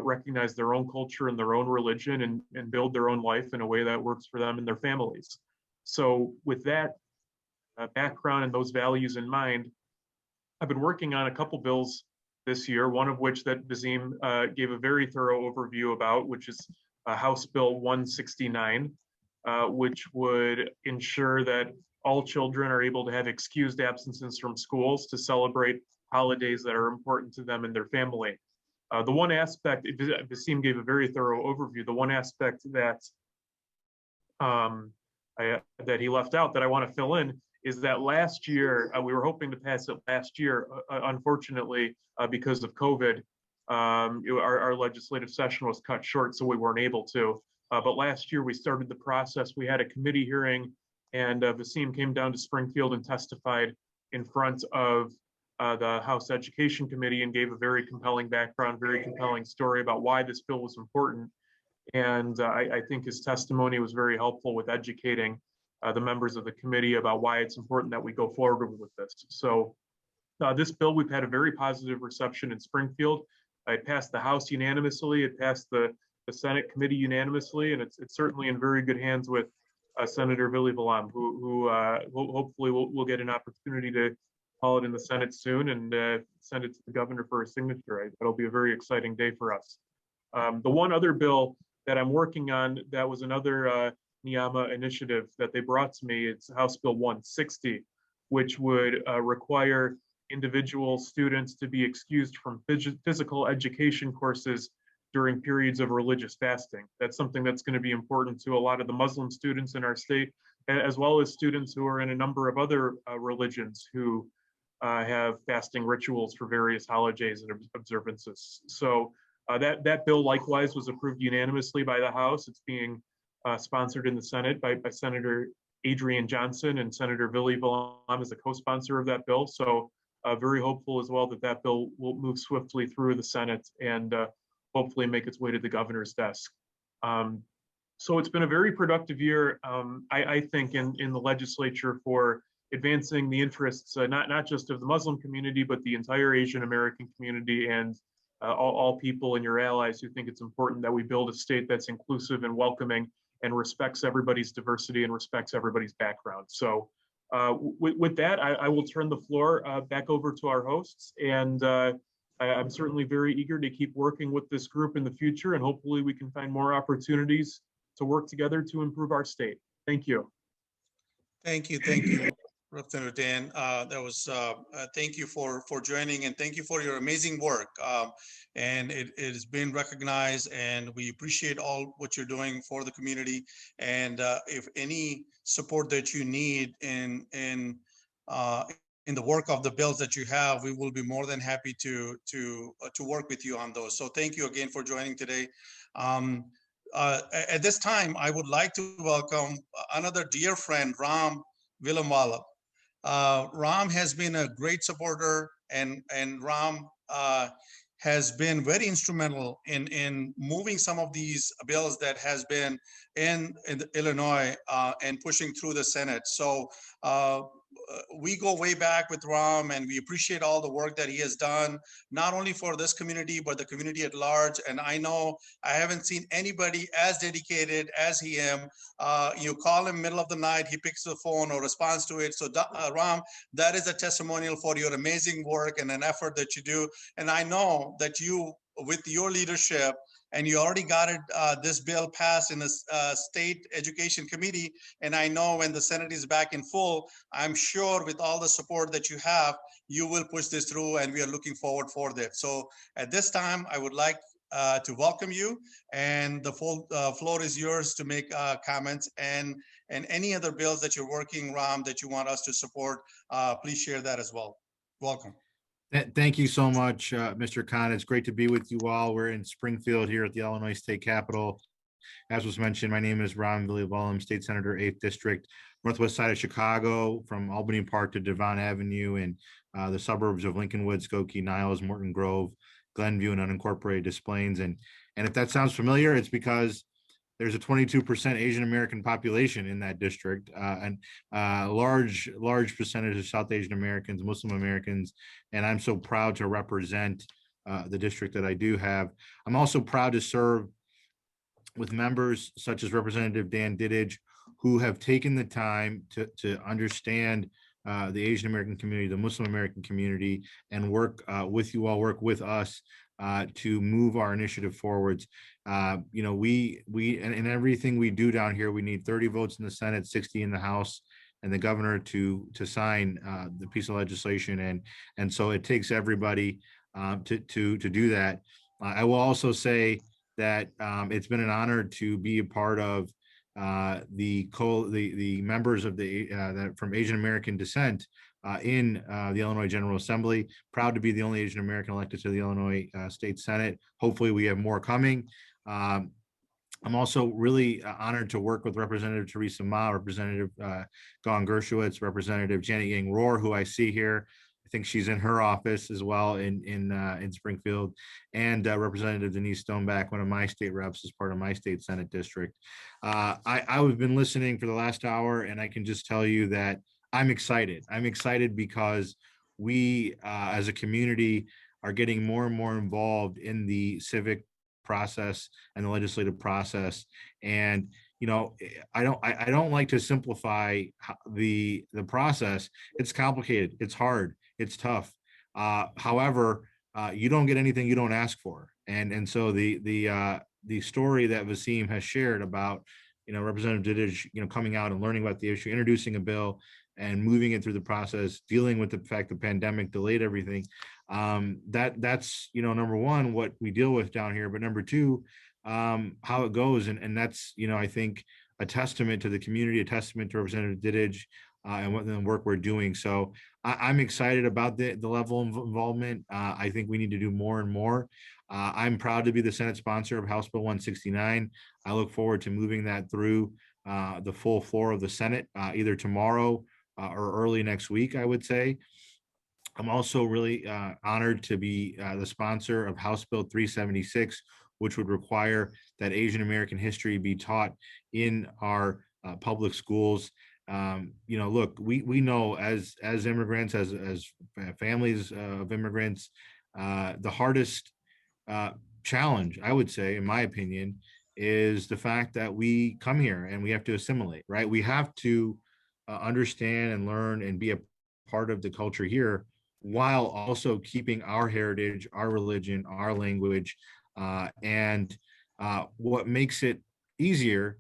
recognize their own culture and their own religion and build their own life in a way that works for them and their families. So with that background and those values in mind, I've been working on a couple bills this year, one of which that Vaseem gave a very thorough overview about, which is House Bill 169, which would ensure that all children are able to have excused absences from schools to celebrate holidays that are important to them and their family. The one aspect, Vaseem gave a very thorough overview, the one aspect that that he left out that I want to fill in is that last year, we were hoping to pass it last year. Unfortunately, because of COVID, our legislative session was cut short, so we weren't able to. But last year, we started the process. We had a committee hearing, and Vaseem came down to Springfield and testified in front of the House Education Committee and gave a very compelling background, very compelling story about why this bill was important. And I think his testimony was very helpful with educating the members of the committee about why it's important that we go forward with this. So this bill, we've had a very positive reception in Springfield. It passed the House unanimously. It passed the Senate committee unanimously, and it's certainly in very good hands with Senator Vili Valam, who hopefully will get an opportunity to call it in the Senate soon and send it to the governor for a signature. It'll be a very exciting day for us. The one other bill that I'm working on, that was another NIAMA initiative that they brought to me, it's House Bill 160, which would require individual students to be excused from physical education courses during periods of religious fasting. That's something that's going to be important to a lot of the Muslim students in our state, as well as students who are in a number of other religions who have fasting rituals for various holidays and observances. So that bill likewise was approved unanimously by the House. It's being sponsored in the Senate by Senator Adrian Johnson, and Senator Vili Valam is a co-sponsor of that bill. So very hopeful as well that that bill will move swiftly through the Senate and hopefully make its way to the governor's desk. So it's been a very productive year, I think, in the legislature for advancing the interests, not just of the Muslim community, but the entire Asian American community and all people and your allies who think it's important that we build a state that's inclusive and welcoming and respects everybody's diversity and respects everybody's background. So with that, I will turn the floor back over to our hosts, and I'm certainly very eager to keep working with this group in the future, and hopefully we can find more opportunities to work together to improve our state. Thank you. Thank you, Representative Dan. That was thank you for joining, and thank you for your amazing work. And it has been recognized, and we appreciate all what you're doing for the community. And if any support that you need in the work of the bills that you have, we will be more than happy to work with you on those. So thank you again for joining today. At this time, I would like to welcome another dear friend, Ram Vilamwala. Ram has been a great supporter, and Ram has been very instrumental in moving some of these bills that has been in Illinois and pushing through the Senate. So we go way back with Ram, and we appreciate all the work that he has done, not only for this community, but the community at large. And I know I haven't seen anybody as dedicated as he am. You call him middle of the night, he picks the phone or responds to it. So Ram, that is a testimonial for your amazing work and an effort that you do. And I know that you, with your leadership, and you already got it, this bill passed in the State Education Committee. And I know when the Senate is back in full, I'm sure with all the support that you have, you will push this through, and we are looking forward for that. So at this time, I would like to welcome you, and the full floor is yours to make comments, and any other bills that you're working, Ram, that you want us to support, please share that as well. Welcome. Thank you so much, Mr. Khan. It's great to be with you all. We're in Springfield here at the Illinois State Capitol. As was mentioned, my name is Ron Villivalam, State Senator, 8th District, northwest side of Chicago, from Albany Park to Devon Avenue, and the suburbs of Lincolnwood, Skokie, Niles, Morton Grove, Glenview, and unincorporated Des Plaines. And if that sounds familiar, it's because there's a 22% Asian American population in that district, and large percentage of South Asian Americans, Muslim Americans, and I'm so proud to represent the district that I do have. I'm also proud to serve with members such as Representative Dan Dittich, who have taken the time to understand the Asian American community, the Muslim American community, and work with you all, work with us to move our initiative forwards. You know, we in everything we do down here, we need 30 votes in the Senate, 60 in the House, and the governor to sign the piece of legislation. And so it takes everybody to do that. I will also say that it's been an honor to be a part of the members of the that from Asian American descent in the Illinois General Assembly. Proud to be the only Asian American elected to the Illinois State Senate. Hopefully we have more coming. I'm also really honored to work with Representative Teresa Ma, Representative Gong Gershowitz, Representative Janet Yang Rohr, who I see here. I think she's in her office as well in Springfield, and Representative Denise Stoneback, one of my state reps, as part of my state Senate district. I've been listening for the last hour, and I can just tell you that I'm excited. I'm excited because we, as a community, are getting more and more involved in the civic process and the legislative process. And you know, I don't like to simplify the process. It's complicated. It's hard. It's tough. However, you don't get anything you don't ask for. And so the story that Vaseem has shared about, you know, Representative Dittich, you know, coming out and learning about the issue, introducing a bill and moving it through the process, dealing with the fact the pandemic delayed everything. That's, you know, number one, what we deal with down here, but number two, how it goes. And that's, you know, I think a testament to the community, a testament to Representative Dittich and what the work we're doing. So I'm excited about the level of involvement. I think we need to do more and more. I'm proud to be the Senate sponsor of House Bill 169. I look forward to moving that through the full floor of the Senate, either tomorrow or early next week, I would say. I'm also really honored to be the sponsor of House Bill 376, which would require that Asian American history be taught in our public schools. You know, look, we know as immigrants, as families of immigrants, the hardest challenge, I would say, in my opinion, is the fact that we come here and we have to assimilate, right? We have to understand and learn and be a part of the culture here, while also keeping our heritage, our religion, our language. And what makes it easier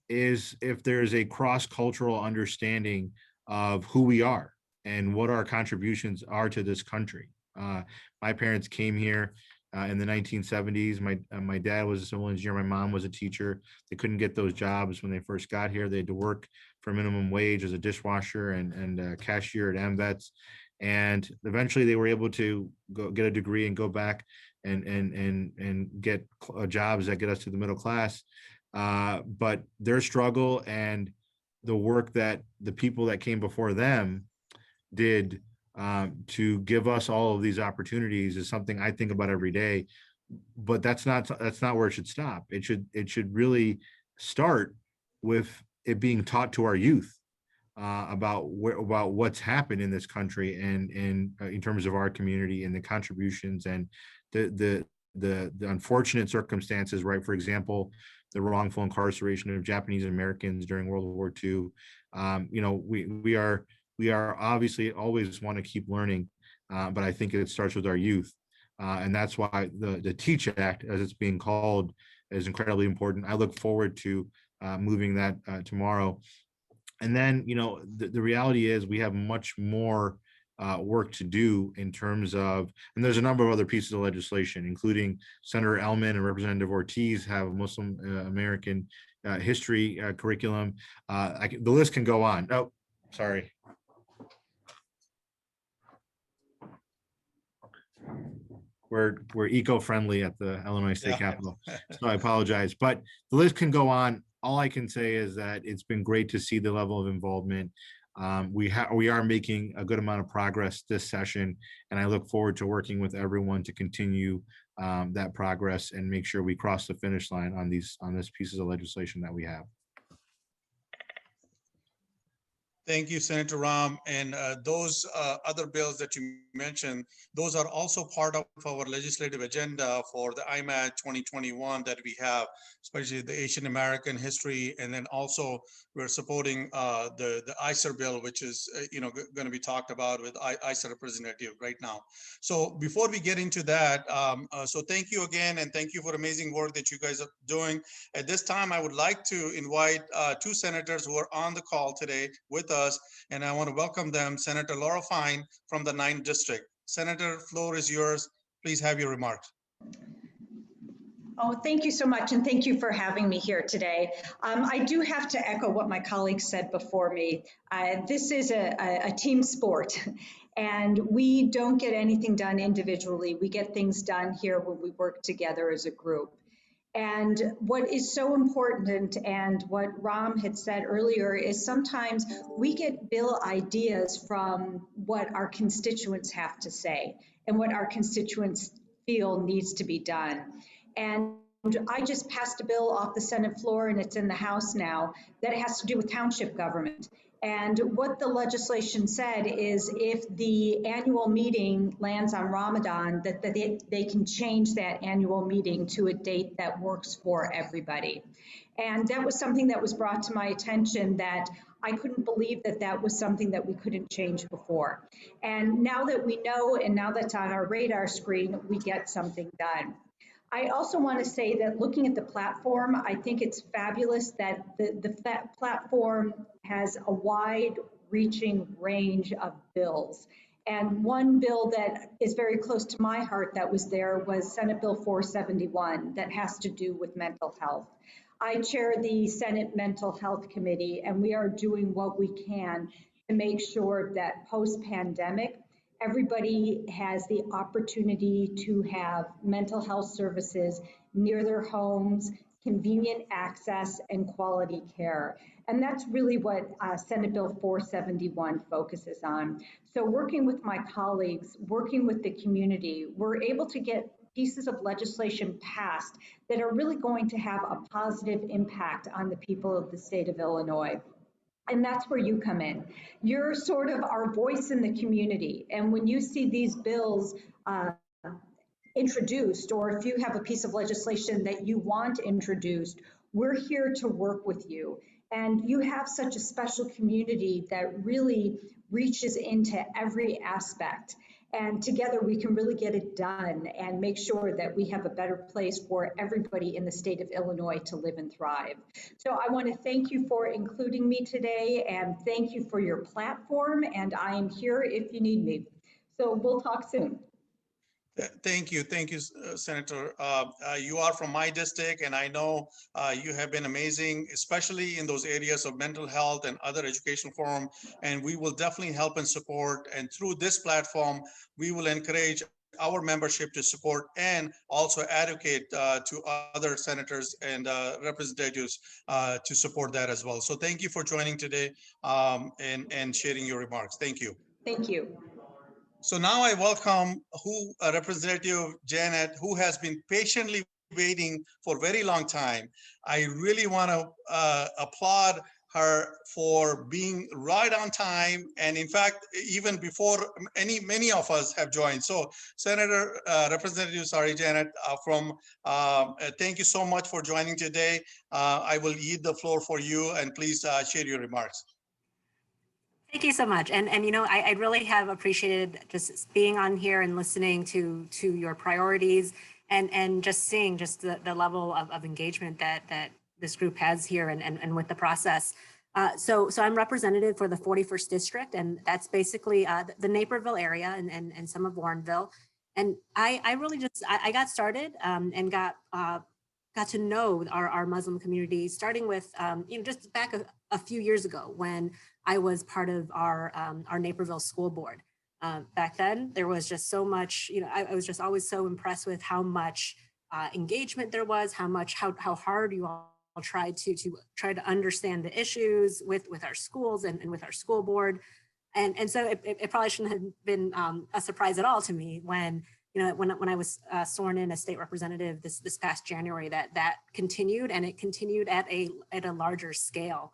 is if there's a cross-cultural understanding of who we are and what our contributions are to this country. My parents came here in the 1970s. My dad was a civil engineer. My mom was a teacher. They couldn't get those jobs when they first got here. They had to work for minimum wage as a dishwasher and a cashier at AmVets. And eventually they were able to go get a degree and go back and get jobs that get us to the middle class. But their struggle and the work that the people that came before them did to give us all of these opportunities is something I think about every day. But that's not where it should stop. It should really start with it being taught to our youth about what's happened in this country and in terms of our community and the contributions and the unfortunate circumstances, right? For example, the wrongful incarceration of Japanese Americans during World War II. You know, we are obviously always want to keep learning, but I think it starts with our youth. And that's why the TEACH Act, as it's being called, is incredibly important. I look forward to moving that tomorrow. And then, you know, the reality is we have much more work to do in terms of, and there's a number of other pieces of legislation, including Senator Ellman and Representative Ortiz have a Muslim American history curriculum. The list can go on. Oh, sorry. we're eco-friendly at the Illinois State Yeah. Capitol. So I apologize, but the list can go on. All I can say is that it's been great to see the level of involvement. We are making a good amount of progress this session, and I look forward to working with everyone to continue that progress and make sure we cross the finish line on these pieces of legislation that we have. Thank you, Senator Rahm. And those other bills that you mentioned, those are also part of our legislative agenda for the IMAD 2021 that we have, especially the Asian American history. And then also we're supporting the ICER bill, which is going to be talked about with ICER representative right now. So before we get into that, so thank you again, and thank you for amazing work that you guys are doing. At this time, I would like to invite two senators who are on the call today with us, and I want to welcome them. Senator Laura Fine from the 9th District. Senator, floor is yours. Please have your remarks. Oh, thank you so much, and thank you for having me here today. I do have to echo what my colleagues said before me. This is a team sport, and we don't get anything done individually. We get things done here when we work together as a group. And what is so important, and what Ram had said earlier, is sometimes we get bill ideas from what our constituents have to say and what our constituents feel needs to be done. And I just passed a bill off the Senate floor, and it's in the House now, that has to do with township government. And what the legislation said is if the annual meeting lands on Ramadan, that they can change that annual meeting to a date that works for everybody. And that was something that was brought to my attention that I couldn't believe that that was something that we couldn't change before. And now that we know, and now that's on our radar screen, we get something done. I also want to say that looking at the platform, I think it's fabulous that the platform has a wide-reaching range of bills. And one bill that is very close to my heart that was there was Senate Bill 471 that has to do with mental health. I chair the Senate Mental Health Committee, and we are doing what we can to make sure that post-pandemic, everybody has the opportunity to have mental health services near their homes, convenient access, and quality care. And that's really what Senate Bill 471 focuses on. So working with my colleagues, working with the community, we're able to get pieces of legislation passed that are really going to have a positive impact on the people of the state of Illinois. And that's where you come in. You're sort of our voice in the community. And when you see these bills introduced, or if you have a piece of legislation that you want introduced, we're here to work with you. And you have such a special community that really reaches into every aspect. And together we can really get it done and make sure that we have a better place for everybody in the state of Illinois to live and thrive. So I want to thank you for including me today, and thank you for your platform. And I am here if you need me. So we'll talk soon. Thank you, Senator. You are from my district, and I know you have been amazing, especially in those areas of mental health and other educational forum, and we will definitely help and support. And through this platform, we will encourage our membership to support and also advocate to other senators and representatives to support that as well. So thank you for joining today and sharing your remarks. Thank you. Thank you. So now I welcome Representative Janet, who has been patiently waiting for a very long time. I really want to applaud her for being right on time. And in fact, even before many of us have joined. So Senator, Janet, thank you so much for joining today. I will yield the floor for you, and please share your remarks. Thank you so much. And you know, I really have appreciated just being on here and listening to your priorities and just seeing just the level of engagement that this group has here and with the process. So I'm representative for the 41st District, and that's basically the Naperville area and some of Warrenville. And I really I got started and got to know our Muslim community, starting with you know, just back a few years ago when I was part of our Naperville school board. back then. There was just so much, I was just always so impressed with how much engagement there was, how hard you all tried to understand the issues with our schools and with our school board. And so it probably shouldn't have been a surprise at all to me when I was sworn in as state representative this past January, that continued, and it continued at a larger scale.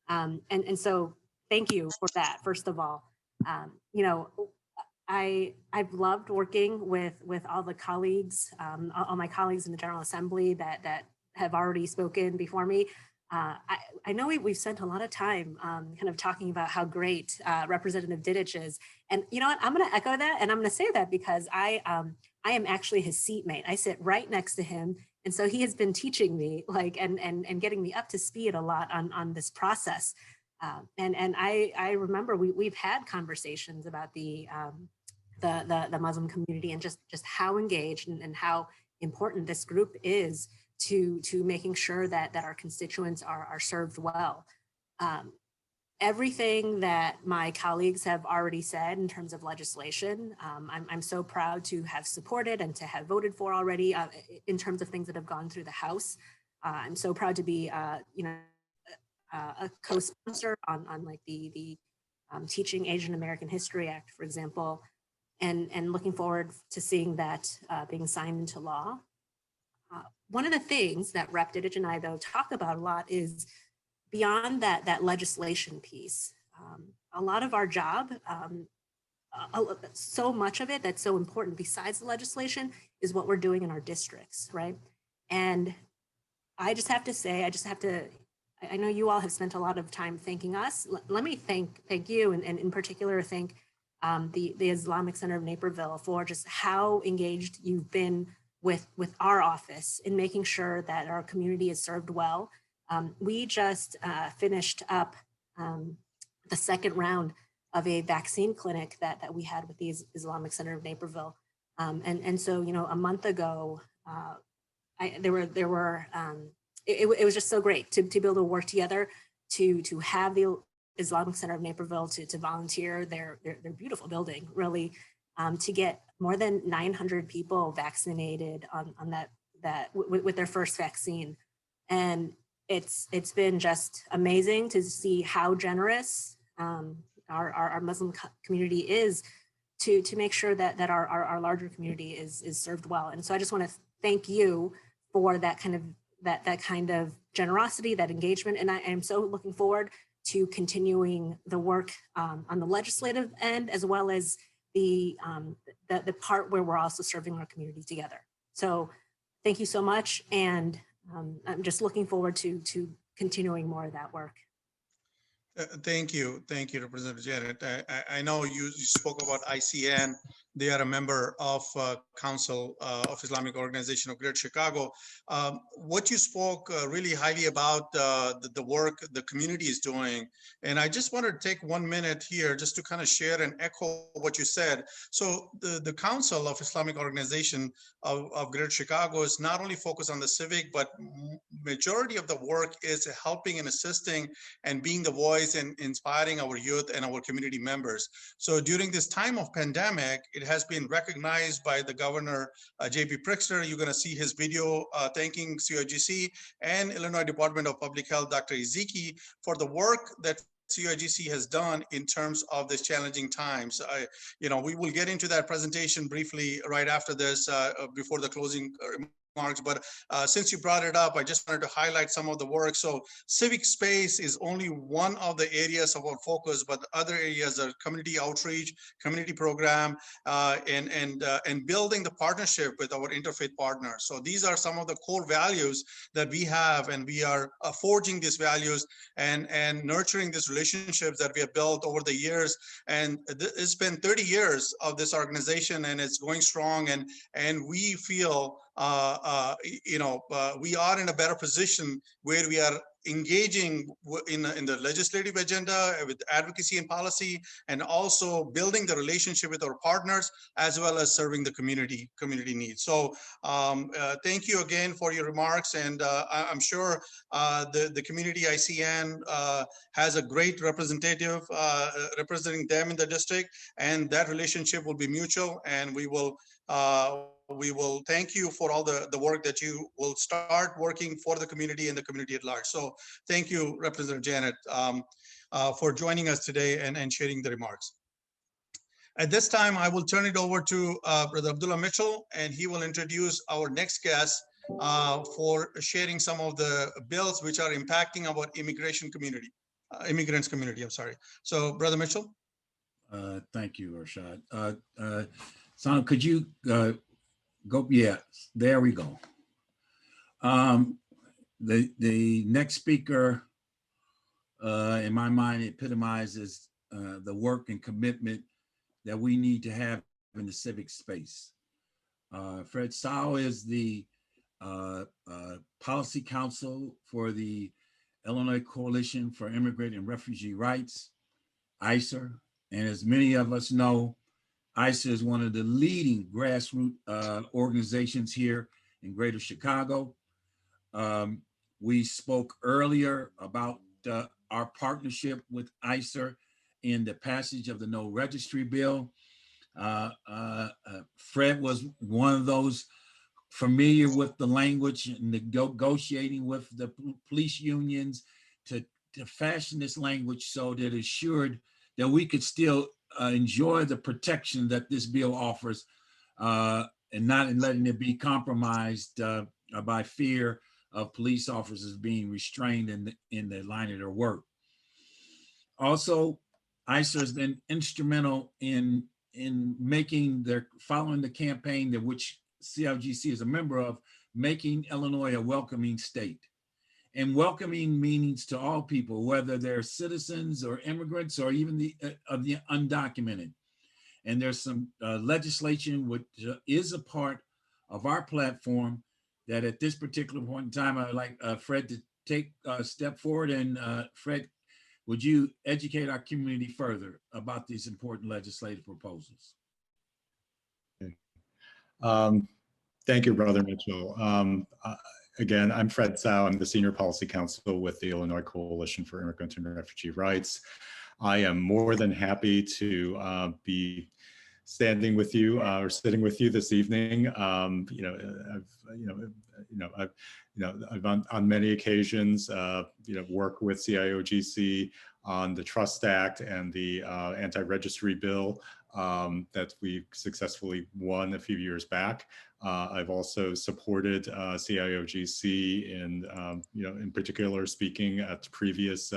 And so thank you for that, first of all. I've loved working with all the colleagues, all my colleagues in the General Assembly that have already spoken before me. I know we've spent a lot of time kind of talking about how great Representative Didich is. And you know what, I'm gonna echo that, and I'm gonna say that because I am actually his seatmate. I sit right next to him. And so he has been teaching me and getting me up to speed a lot on this process. And I remember we've had conversations about the Muslim community and just how engaged and how important this group is to making sure that our constituents are served well. Everything that my colleagues have already said in terms of legislation, I'm so proud to have supported and to have voted for already in terms of things that have gone through the House. I'm so proud to be, a co-sponsor on like the Teaching Asian American History Act, for example, and looking forward to seeing that being signed into law. One of the things that Rep. Didich and I, though, talk about a lot is beyond that legislation piece. A lot of our job, so much of it that's so important besides the legislation is what we're doing in our districts, right? And I just have to say, I know you all have spent a lot of time thanking us. Let me thank you, and in particular thank the Islamic Center of Naperville for just how engaged you've been with our office in making sure that our community is served well. We just finished up the second round of a vaccine clinic that we had with the Islamic Center of Naperville. And so, a month ago, it was just so great to be able to work together to have the Islamic Center of Naperville to volunteer their beautiful building, really, to get more than 900 people vaccinated on that with their first vaccine. And it's been just amazing to see how generous our Muslim community is to make sure that our larger community is served well. And so I just want to thank you for that kind of generosity, that engagement. And I am so looking forward to continuing the work on the legislative end, as well as the part where we're also serving our community together. So thank you so much. And I'm just looking forward to continuing more of that work. Thank you, Representative Janet. I know you spoke about ICN. They are a member of Council of Islamic Organization of Greater Chicago. What you spoke really highly about the work the community is doing. And I just wanted to take 1 minute here just to kind of share and echo what you said. So the Council of Islamic Organization of Greater Chicago is not only focused on the civic, but majority of the work is helping and assisting and being the voice and inspiring our youth and our community members. So during this time of pandemic, it has been recognized by the Governor, J.B. Pritzker. You're going to see his video thanking CIGC and Illinois Department of Public Health, Dr. Ezeki, for the work that CIGC has done in terms of this challenging times. We will get into that presentation briefly right after this, before the closing remarks. But since you brought it up, I just wanted to highlight some of the work. So civic space is only one of the areas of our focus, but other areas are community outreach, community program, and building the partnership with our interfaith partners. So these are some of the core values that we have, and we are forging these values and nurturing these relationships that we have built over the years. And it's been 30 years of this organization, and it's going strong. And we feel we are in a better position where we are engaging in the legislative agenda with advocacy and policy, and also building the relationship with our partners, as well as serving the community needs. So thank you again for your remarks, and I'm sure the community ICN has a great representative representing them in the district, and that relationship will be mutual, and we will thank you for all the work that you will start working for the community and the community at large. So thank you, Representative Janet, for joining us today and sharing the remarks. At this time, I will turn it over to Brother Abdullah Mitchell, and he will introduce our next guest for sharing some of the bills which are impacting our immigrants community, I'm sorry. So Brother Mitchell. Thank you, Arshad. Sana, could you go? Yeah, there we go. The next speaker, in my mind, epitomizes the work and commitment that we need to have in the civic space. Fred Sau is the Policy Council for the Illinois Coalition for Immigrant and Refugee Rights, ISER. And as many of us know, ISER is one of the leading grassroots organizations here in Greater Chicago. We spoke earlier about our partnership with ISER in the passage of the No Registry Bill. Fred was one of those familiar with the language and negotiating with the police unions to fashion this language so that it assured that we could still enjoy the protection that this bill offers, and not letting it be compromised by fear of police officers being restrained in the line of their work. Also, ISER has been instrumental in following the campaign that which CLGC is a member of, making Illinois a welcoming state. And welcoming means to all people, whether they're citizens or immigrants or even the undocumented. And there's some legislation which is a part of our platform that at this particular point in time, I'd like Fred to take a step forward. And Fred, would you educate our community further about these important legislative proposals? Thank you, Brother Mitchell. Again, I'm Fred Sau. I'm the Senior Policy Counsel with the Illinois Coalition for Immigrant and Refugee Rights. I am more than happy to be standing with you or sitting with you this evening. I've on many occasions, worked with CIOGC on the Trust Act and the anti-registry bill that we successfully won a few years back. I've also supported CIOGC in particular speaking at previous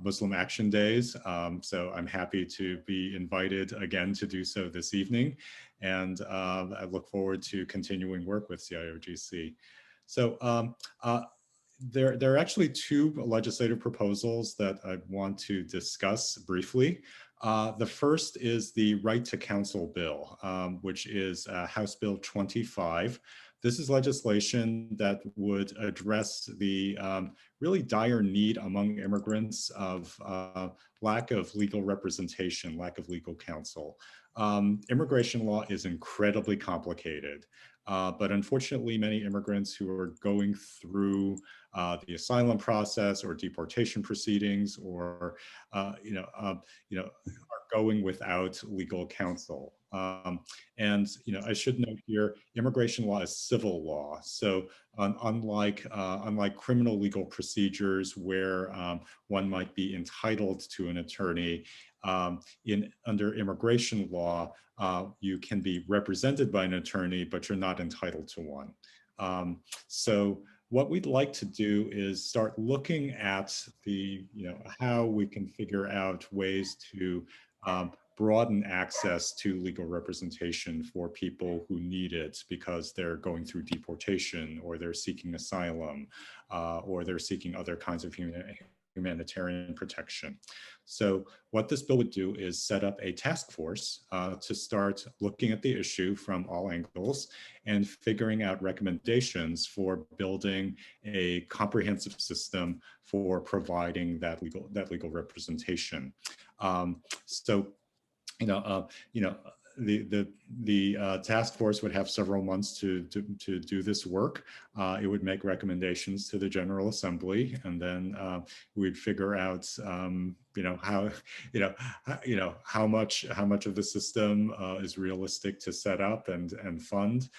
Muslim Action Days. So I'm happy to be invited again to do so this evening. And I look forward to continuing work with CIOGC. So there are actually two legislative proposals that I want to discuss briefly. The first is the Right to Counsel bill, which is House Bill 25. This is legislation that would address the really dire need among immigrants of lack of legal representation, lack of legal counsel. Immigration law is incredibly complicated. But unfortunately, many immigrants who are going through the asylum process or deportation proceedings or are going without legal counsel. And I should note here, immigration law is civil law. So unlike criminal legal procedures where one might be entitled to an attorney, under immigration law, you can be represented by an attorney, but you're not entitled to one. So what we'd like to do is start looking at how we can figure out ways to broaden access to legal representation for people who need it because they're going through deportation or they're seeking asylum or they're seeking other kinds of humanitarian protection. So what this bill would do is set up a task force to start looking at the issue from all angles and figuring out recommendations for building a comprehensive system for providing that legal representation. So, the task force would have several months to do this work. It would make recommendations to the General Assembly, and then we'd figure out how much of the system is realistic to set up and fund.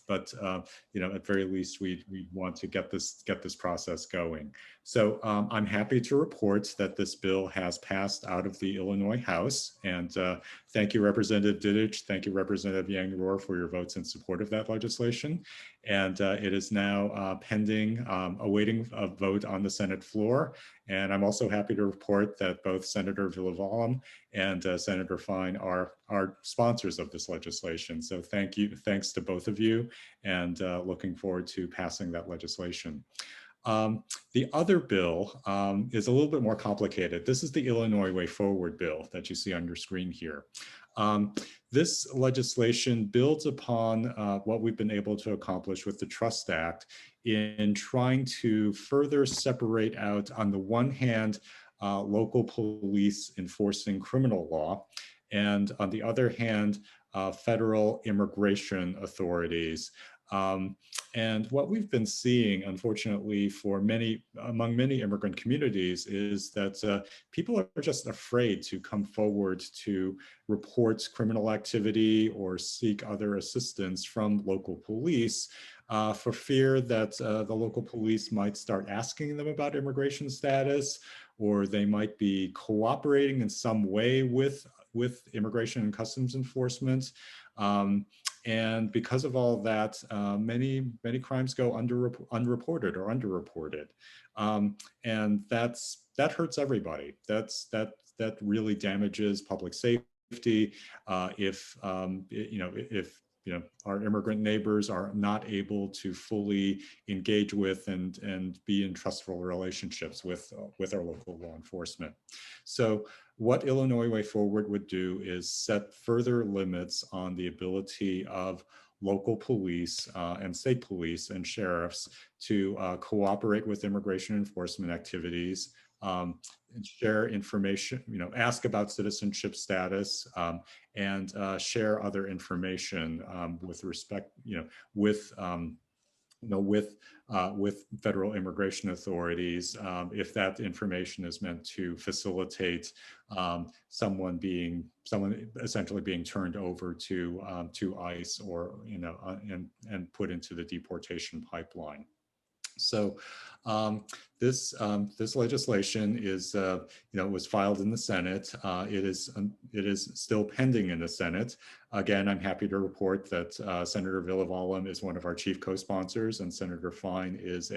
But at very least, we want to get this process going. So I'm happy to report that this bill has passed out of the Illinois House, and thank you, Representative Didich. Thank you, Representative Yang Rohr, for your votes in support of that legislation. And it is now pending, awaiting a vote on the Senate floor. And I'm also happy to report that both Senator Villavalem and Senator Fine are sponsors of this legislation. So thanks to both of you, and looking forward to passing that legislation. The other bill is a little bit more complicated. This is the Illinois Way Forward bill that you see on your screen here. This legislation builds upon what we've been able to accomplish with the Trust Act in trying to further separate out, on the one hand, local police enforcing criminal law, and on the other hand, federal immigration authorities. And what we've been seeing, unfortunately, among many immigrant communities, is that people are just afraid to come forward to report criminal activity or seek other assistance from local police for fear that the local police might start asking them about immigration status, or they might be cooperating in some way with immigration and customs enforcement. And because of all that, many crimes go unreported or underreported, and that hurts everybody. That really damages public safety. If our immigrant neighbors are not able to fully engage with and be in trustful relationships with our local law enforcement. So what Illinois Way Forward would do is set further limits on the ability of local police and state police and sheriffs to cooperate with immigration enforcement activities, and share information, ask about citizenship status, and share other information with respect, with federal immigration authorities, if that information is meant to facilitate someone essentially being turned over to ICE, or and put into the deportation pipeline. So this legislation is was filed in the Senate. It is still pending in the Senate. Again, I'm happy to report that Senator Villavalem is one of our chief co-sponsors, and Senator Fine is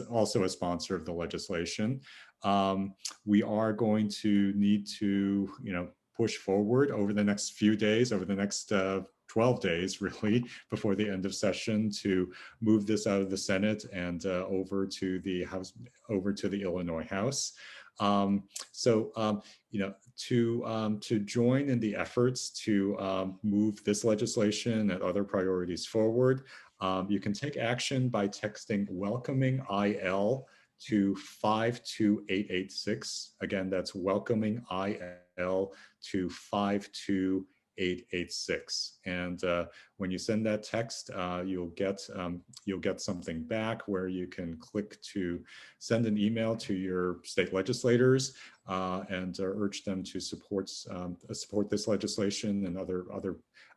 also a sponsor of the legislation. We are going to need to push forward over the next few days, over the next 12 days, really, before the end of session, to move this out of the Senate and over to the House, over to the Illinois House. To join in the efforts to move this legislation and other priorities forward, you can take action by texting "welcoming IL" to 52886. Again, that's "welcoming IL" to 52886. And when you send that text, you'll get something back where you can click to send an email to your state legislators and urge them to support this legislation and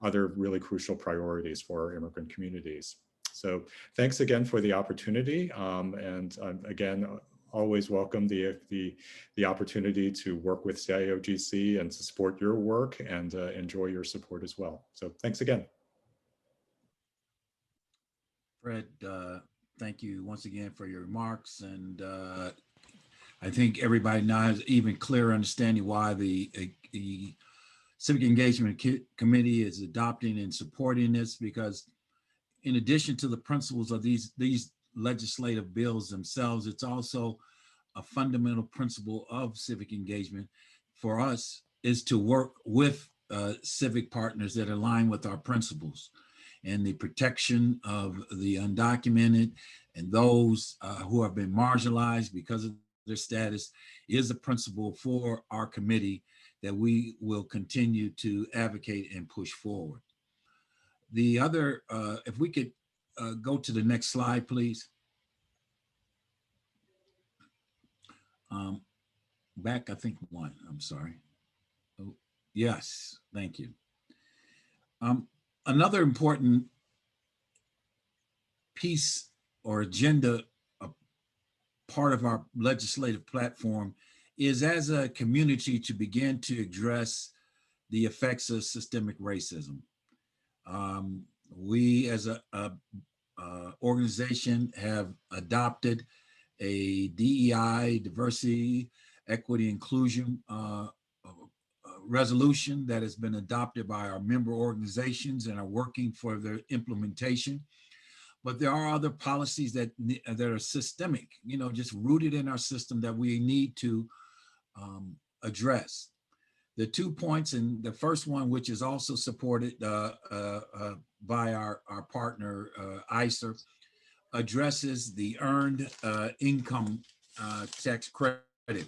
other really crucial priorities for our immigrant communities. So thanks again for the opportunity, and again, always welcome the opportunity to work with CIOGC and to support your work, and enjoy your support as well. So thanks again. Fred, thank you once again for your remarks, and I think everybody now has even clearer understanding why the Civic Engagement Committee is adopting and supporting this, because in addition to the principles of these legislative bills themselves. It's also a fundamental principle of civic engagement for us is to work with civic partners that align with our principles, and the protection of the undocumented and those who have been marginalized because of their status is a principle for our committee that we will continue to advocate and push forward. The other, if we could go to the next slide, please. Back, I think one, I'm sorry. Oh, yes, thank you. Another important piece or agenda, a part of our legislative platform is as a community to begin to address the effects of systemic racism. We as a organization have adopted a DEI, diversity, equity, inclusion resolution that has been adopted by our member organizations and are working for their implementation. But there are other policies that are systemic, you know, just rooted in our system that we need to address. The 2 points, and the first one, which is also supported by our partner, ICER, addresses the earned income tax credit.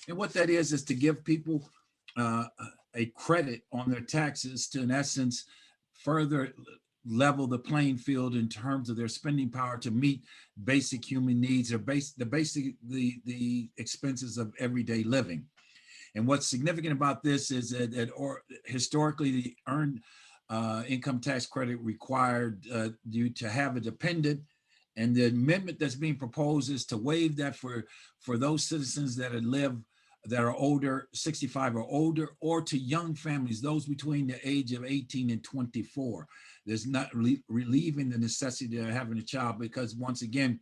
And what that is to give people a credit on their taxes to, in essence, further level the playing field in terms of their spending power to meet basic human needs or the expenses of everyday living. And what's significant about this is that historically the earned income tax credit required you to have a dependent, and the amendment that's being proposed is to waive that for those citizens that are older, 65 or older, or to young families, those between the age of 18 and 24. There's not relieving the necessity of having a child, because once again,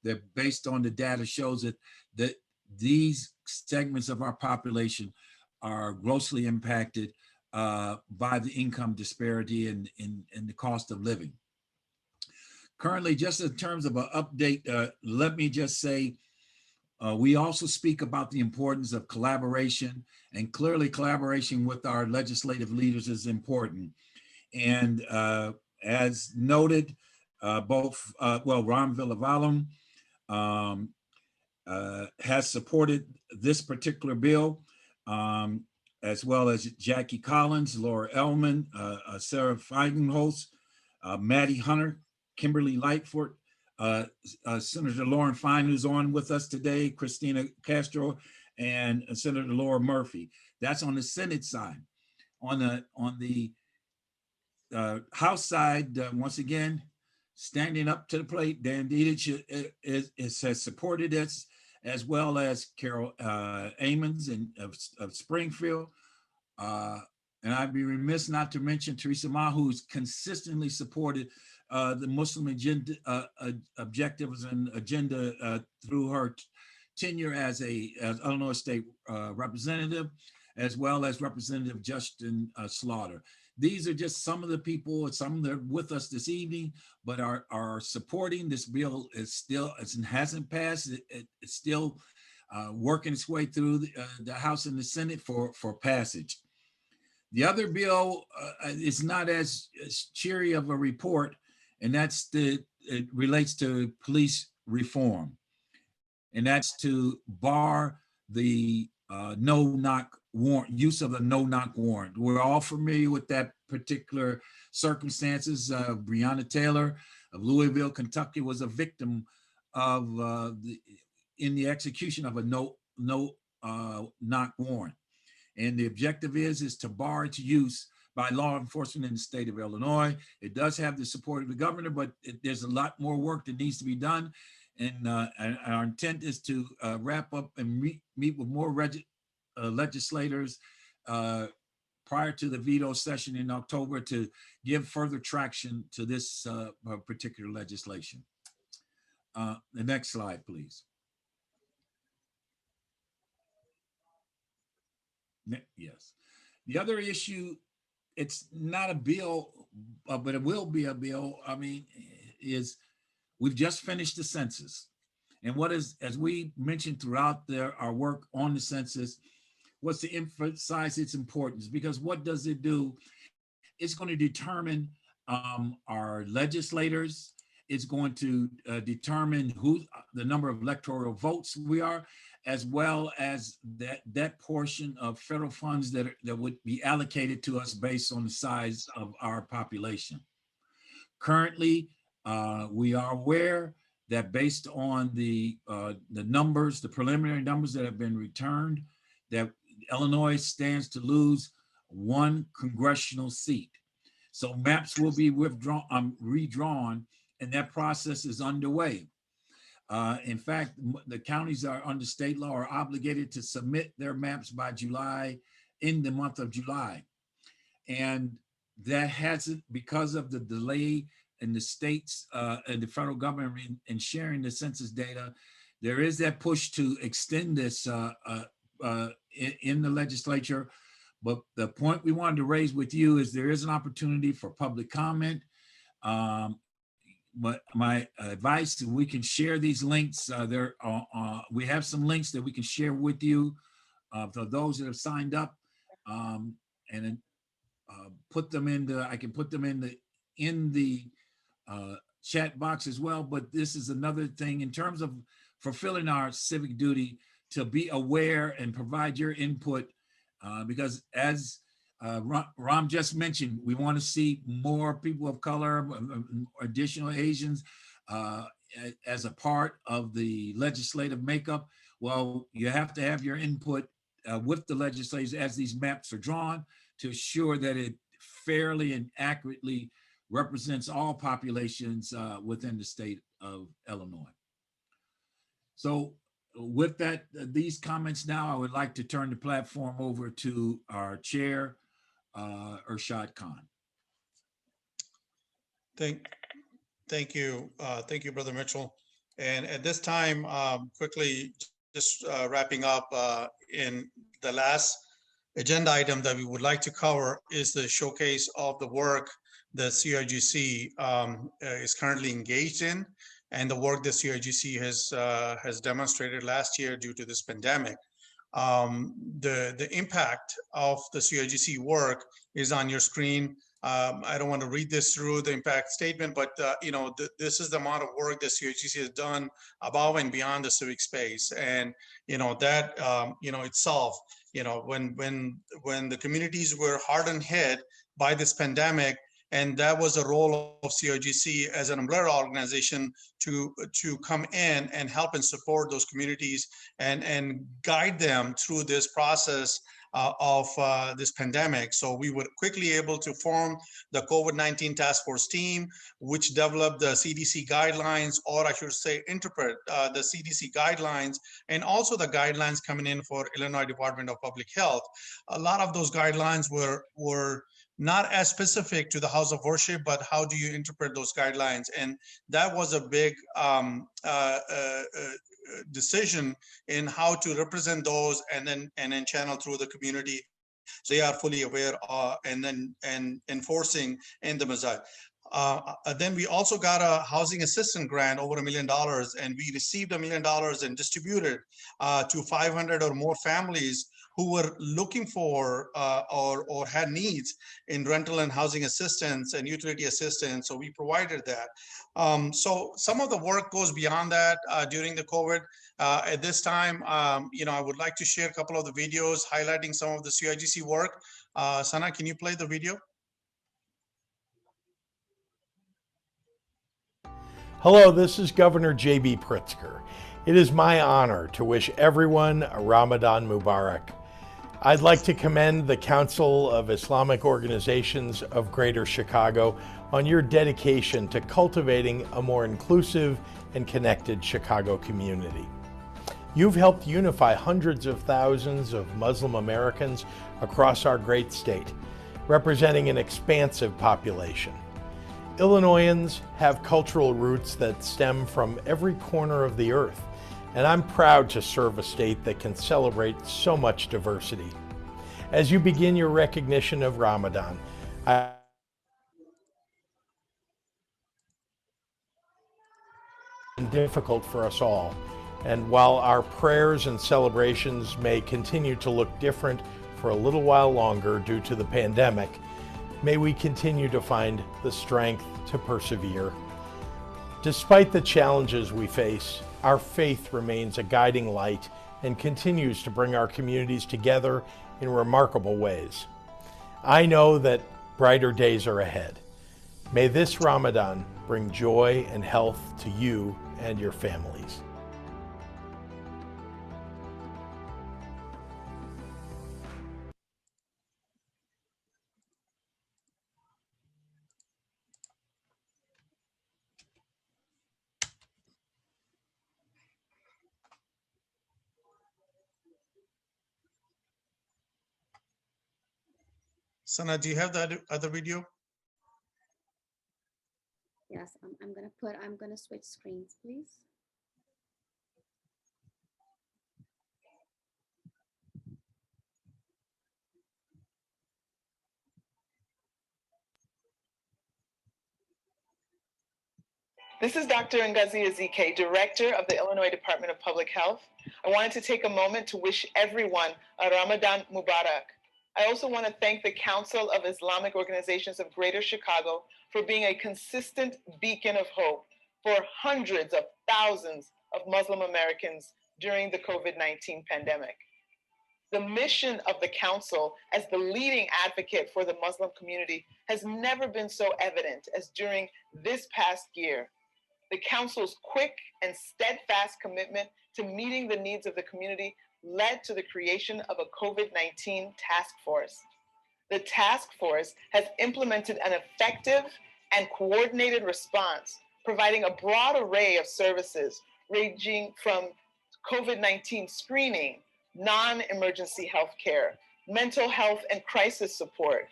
they're based on the data shows that these segments of our population are grossly impacted by the income disparity and the cost of living. Currently, just in terms of an update, let me just say, we also speak about the importance of collaboration, and clearly collaboration with our legislative leaders is important. And as noted, Ron Villavalum has supported this particular bill, as well as Jackie Collins, Laura Ellman, Sarah Feigenholz, Maddie Hunter, Kimberly Lightfoot, Senator Lauren Fine, who's on with us today, Christina Castro, and Senator Laura Murphy. That's on the Senate side. On the House side, once again, standing up to the plate, Dan Dedich has supported this, as well as Carol Amons of Springfield. And I'd be remiss not to mention Teresa Ma, who's consistently supported the Muslim agenda, objectives and agenda through her tenure as Illinois State Representative, as well as Representative Justin Slaughter. These are just some of the people, some that are with us this evening, but are supporting this bill. It hasn't passed. It's still working its way through the House and the Senate for passage. The other bill is not as cheery of a report, and it relates to police reform. And that's to bar the no-knock warrant, use of the no-knock warrant. We're all familiar with that particular circumstances. Breonna Taylor of Louisville, Kentucky, was a victim of in the execution of a no-knock warrant. And the objective is to bar its use by law enforcement in the state of Illinois. It does have the support of the governor, but there's a lot more work that needs to be done. And our intent is to wrap up and meet with more legislators prior to the veto session in October to give further traction to this particular legislation. The next slide, please. Yes. The other issue, it's not a bill, but it will be a bill. I mean, is we've just finished the census. And what is, as we mentioned throughout our work on the census, was to emphasize its importance, because what does it do? It's going to determine our legislators. It's going to determine the number of electoral votes we are, as well as that portion of federal funds that would be allocated to us based on the size of our population. Currently, we are aware that based on the numbers, the preliminary numbers that have been returned, that Illinois stands to lose 1 congressional seat. So maps will be redrawn, and that process is underway. In fact, the counties are under state law are obligated to submit their maps by July, in the month of July. And that hasn't, because of the delay in the states and the federal government in sharing the census data, there is that push to extend this in the legislature. But the point we wanted to raise with you is there is an opportunity for public comment. But my advice, we can share these links. We have some links that we can share with you for those that have signed up, and put them I can put them in the chat box as well. But this is another thing in terms of fulfilling our civic duty to be aware and provide your input, because as Ram just mentioned, we want to see more people of color, additional Asians as a part of the legislative makeup. Well, you have to have your input with the legislators as these maps are drawn to assure that it fairly and accurately represents all populations within the state of Illinois. So with that, these comments now, I would like to turn the platform over to our chair, Irshad Khan. Thank you, Brother Mitchell. And at this time, quickly, just wrapping up, in the last agenda item that we would like to cover is the showcase of the work that CIGC is currently engaged in, and the work that CIGC has demonstrated last year due to this pandemic. The impact of the CIGC work is on your screen. I don't want to read this through the impact statement, but this is the amount of work that CIGC has done above and beyond the civic space, and that itself, when the communities were hard and hit by this pandemic. And that was a role of CIGC as an umbrella organization to come in and help and support those communities and guide them through this process of this pandemic. So we were quickly able to form the COVID-19 task force team, which developed the CDC guidelines, or I should say interpret the CDC guidelines, and also the guidelines coming in for Illinois Department of Public Health. A lot of those guidelines were not as specific to the house of worship, but how do you interpret those guidelines? And that was a big decision in how to represent those and then channel through the community. So they are fully aware and enforcing in the Messiah. Then we also got a housing assistance grant over $1 million, and we received $1 million and distributed to 500 or more families who were looking for or had needs in rental and housing assistance and utility assistance. So we provided that. So some of the work goes beyond that during the COVID. At this time, I would like to share a couple of the videos highlighting some of the CIGC work. Sana, can you play the video? Hello, this is Governor J.B. Pritzker. It is my honor to wish everyone a Ramadan Mubarak. I'd like to commend the Council of Islamic Organizations of Greater Chicago on your dedication to cultivating a more inclusive and connected Chicago community. You've helped unify hundreds of thousands of Muslim Americans across our great state, representing an expansive population. Illinoisans have cultural roots that stem from every corner of the earth, and I'm proud to serve a state that can celebrate so much diversity. As you begin your recognition of Ramadan, and difficult for us all. And while our prayers and celebrations may continue to look different for a little while longer due to the pandemic, may we continue to find the strength to persevere. Despite the challenges we face, our faith remains a guiding light and continues to bring our communities together in remarkable ways. I know that brighter days are ahead. May this Ramadan bring joy and health to you and your families. Sana, do you have that other video? Yes, I'm gonna switch screens, please. This is Dr. Ngozi Ezike, Director of the Illinois Department of Public Health. I wanted to take a moment to wish everyone a Ramadan Mubarak. I also want to thank the Council of Islamic Organizations of Greater Chicago for being a consistent beacon of hope for hundreds of thousands of Muslim Americans during the COVID-19 pandemic. The mission of the Council as the leading advocate for the Muslim community has never been so evident as during this past year. The Council's quick and steadfast commitment to meeting the needs of the community led to the creation of a COVID-19 task force. The task force has implemented an effective and coordinated response, providing a broad array of services ranging from COVID-19 screening, non-emergency health care, mental health and crisis support,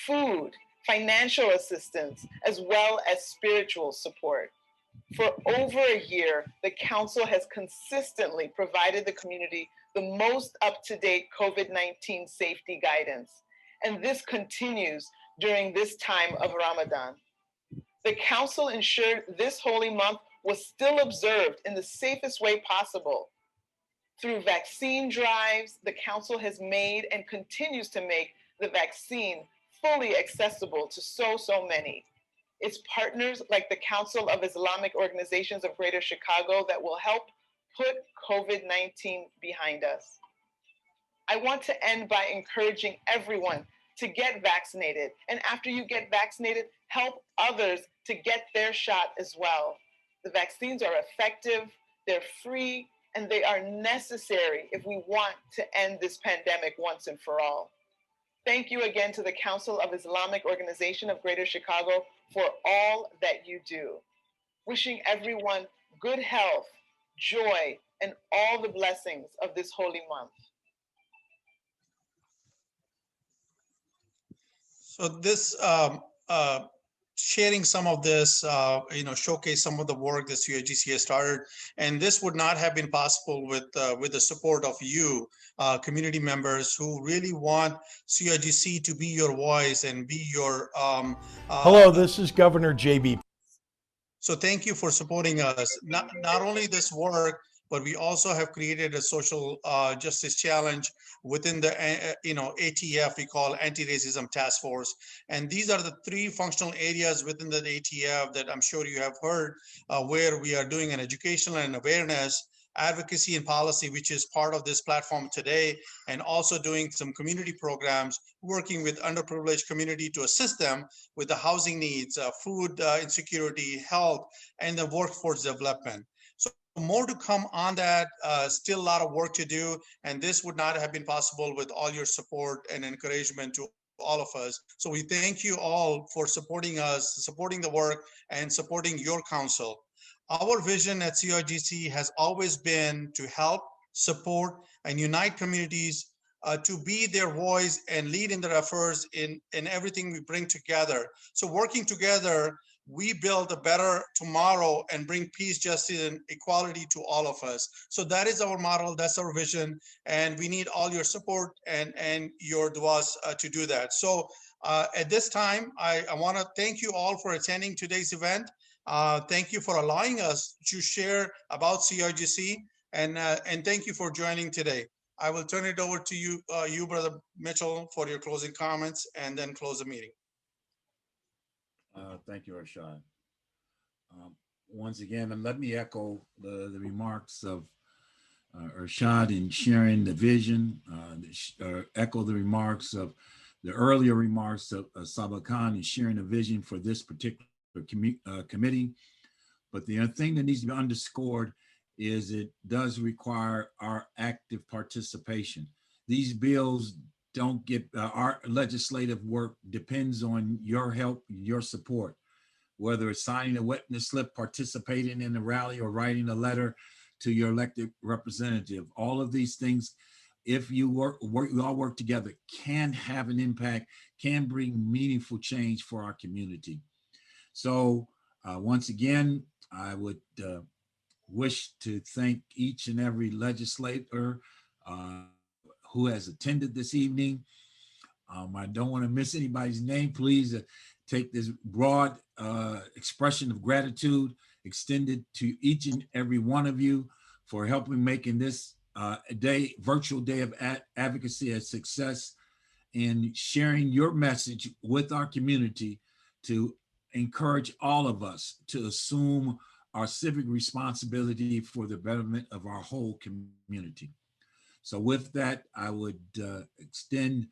food, financial assistance, as well as spiritual support. For over a year, the Council has consistently provided the community the most up-to-date COVID-19 safety guidance, and this continues during this time of Ramadan. The Council ensured this holy month was still observed in the safest way possible. Through vaccine drives, the Council has made and continues to make the vaccine fully accessible to so many. It's partners like the Council of Islamic Organizations of Greater Chicago that will help put COVID-19 behind us. I want to end by encouraging everyone to get vaccinated. And after you get vaccinated, help others to get their shot as well. The vaccines are effective, they're free, and they are necessary if we want to end this pandemic once and for all. Thank you again to the Council of Islamic Organization of Greater Chicago for all that you do. Wishing everyone good health, joy, and all the blessings of this holy month. So this sharing some of this, showcase some of the work that CIGC has started, and this would not have been possible with the support of you, community members who really want CIGC to be your voice and be your. Hello, this is Governor JB. So thank you for supporting us. Not only this work, but we also have created a social justice challenge within the ATF we call Anti-Racism Task Force. And these are the 3 functional areas within the ATF that I'm sure you have heard where we are doing an educational and awareness, advocacy and policy, which is part of this platform today, and also doing some community programs, working with underprivileged community to assist them with the housing needs, food insecurity, health, and the workforce development. So more to come on that, still a lot of work to do, and this would not have been possible with all your support and encouragement to all of us. So we thank you all for supporting us, supporting the work, and supporting your council. Our vision at CIGC has always been to help, support, and unite communities to be their voice and lead in their efforts in everything we bring together. So working together, we build a better tomorrow and bring peace, justice, and equality to all of us. So that is our model, that's our vision, and we need all your support and your duas to do that. So at this time, I want to thank you all for attending today's event. Thank you for allowing us to share about CRGC, and thank you for joining today. I will turn it over to you, Brother Mitchell, for your closing comments, and then close the meeting. Thank you, Arshad. Once again, and let me echo the remarks of Arshad in sharing the vision, echo the remarks of the earlier remarks of Sabah Khan in sharing a vision for this particular committee. But the other thing that needs to be underscored is it does require our active participation. These bills don't get, our legislative work depends on your help, your support, whether it's signing a witness slip, participating in the rally, or writing a letter to your elected representative. All of these things, if you we all work together, can have an impact, can bring meaningful change for our community. So once again, I would wish to thank each and every legislator who has attended this evening. I don't want to miss anybody's name. Please take this broad expression of gratitude extended to each and every one of you for helping making this virtual day of advocacy a success, and sharing your message with our community to encourage all of us to assume our civic responsibility for the betterment of our whole community. So with that, I would extend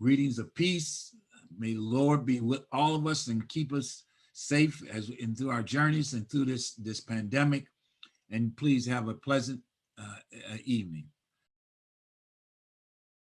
greetings of peace. May the Lord be with all of us and keep us safe and through our journeys and through this pandemic. And please have a pleasant evening.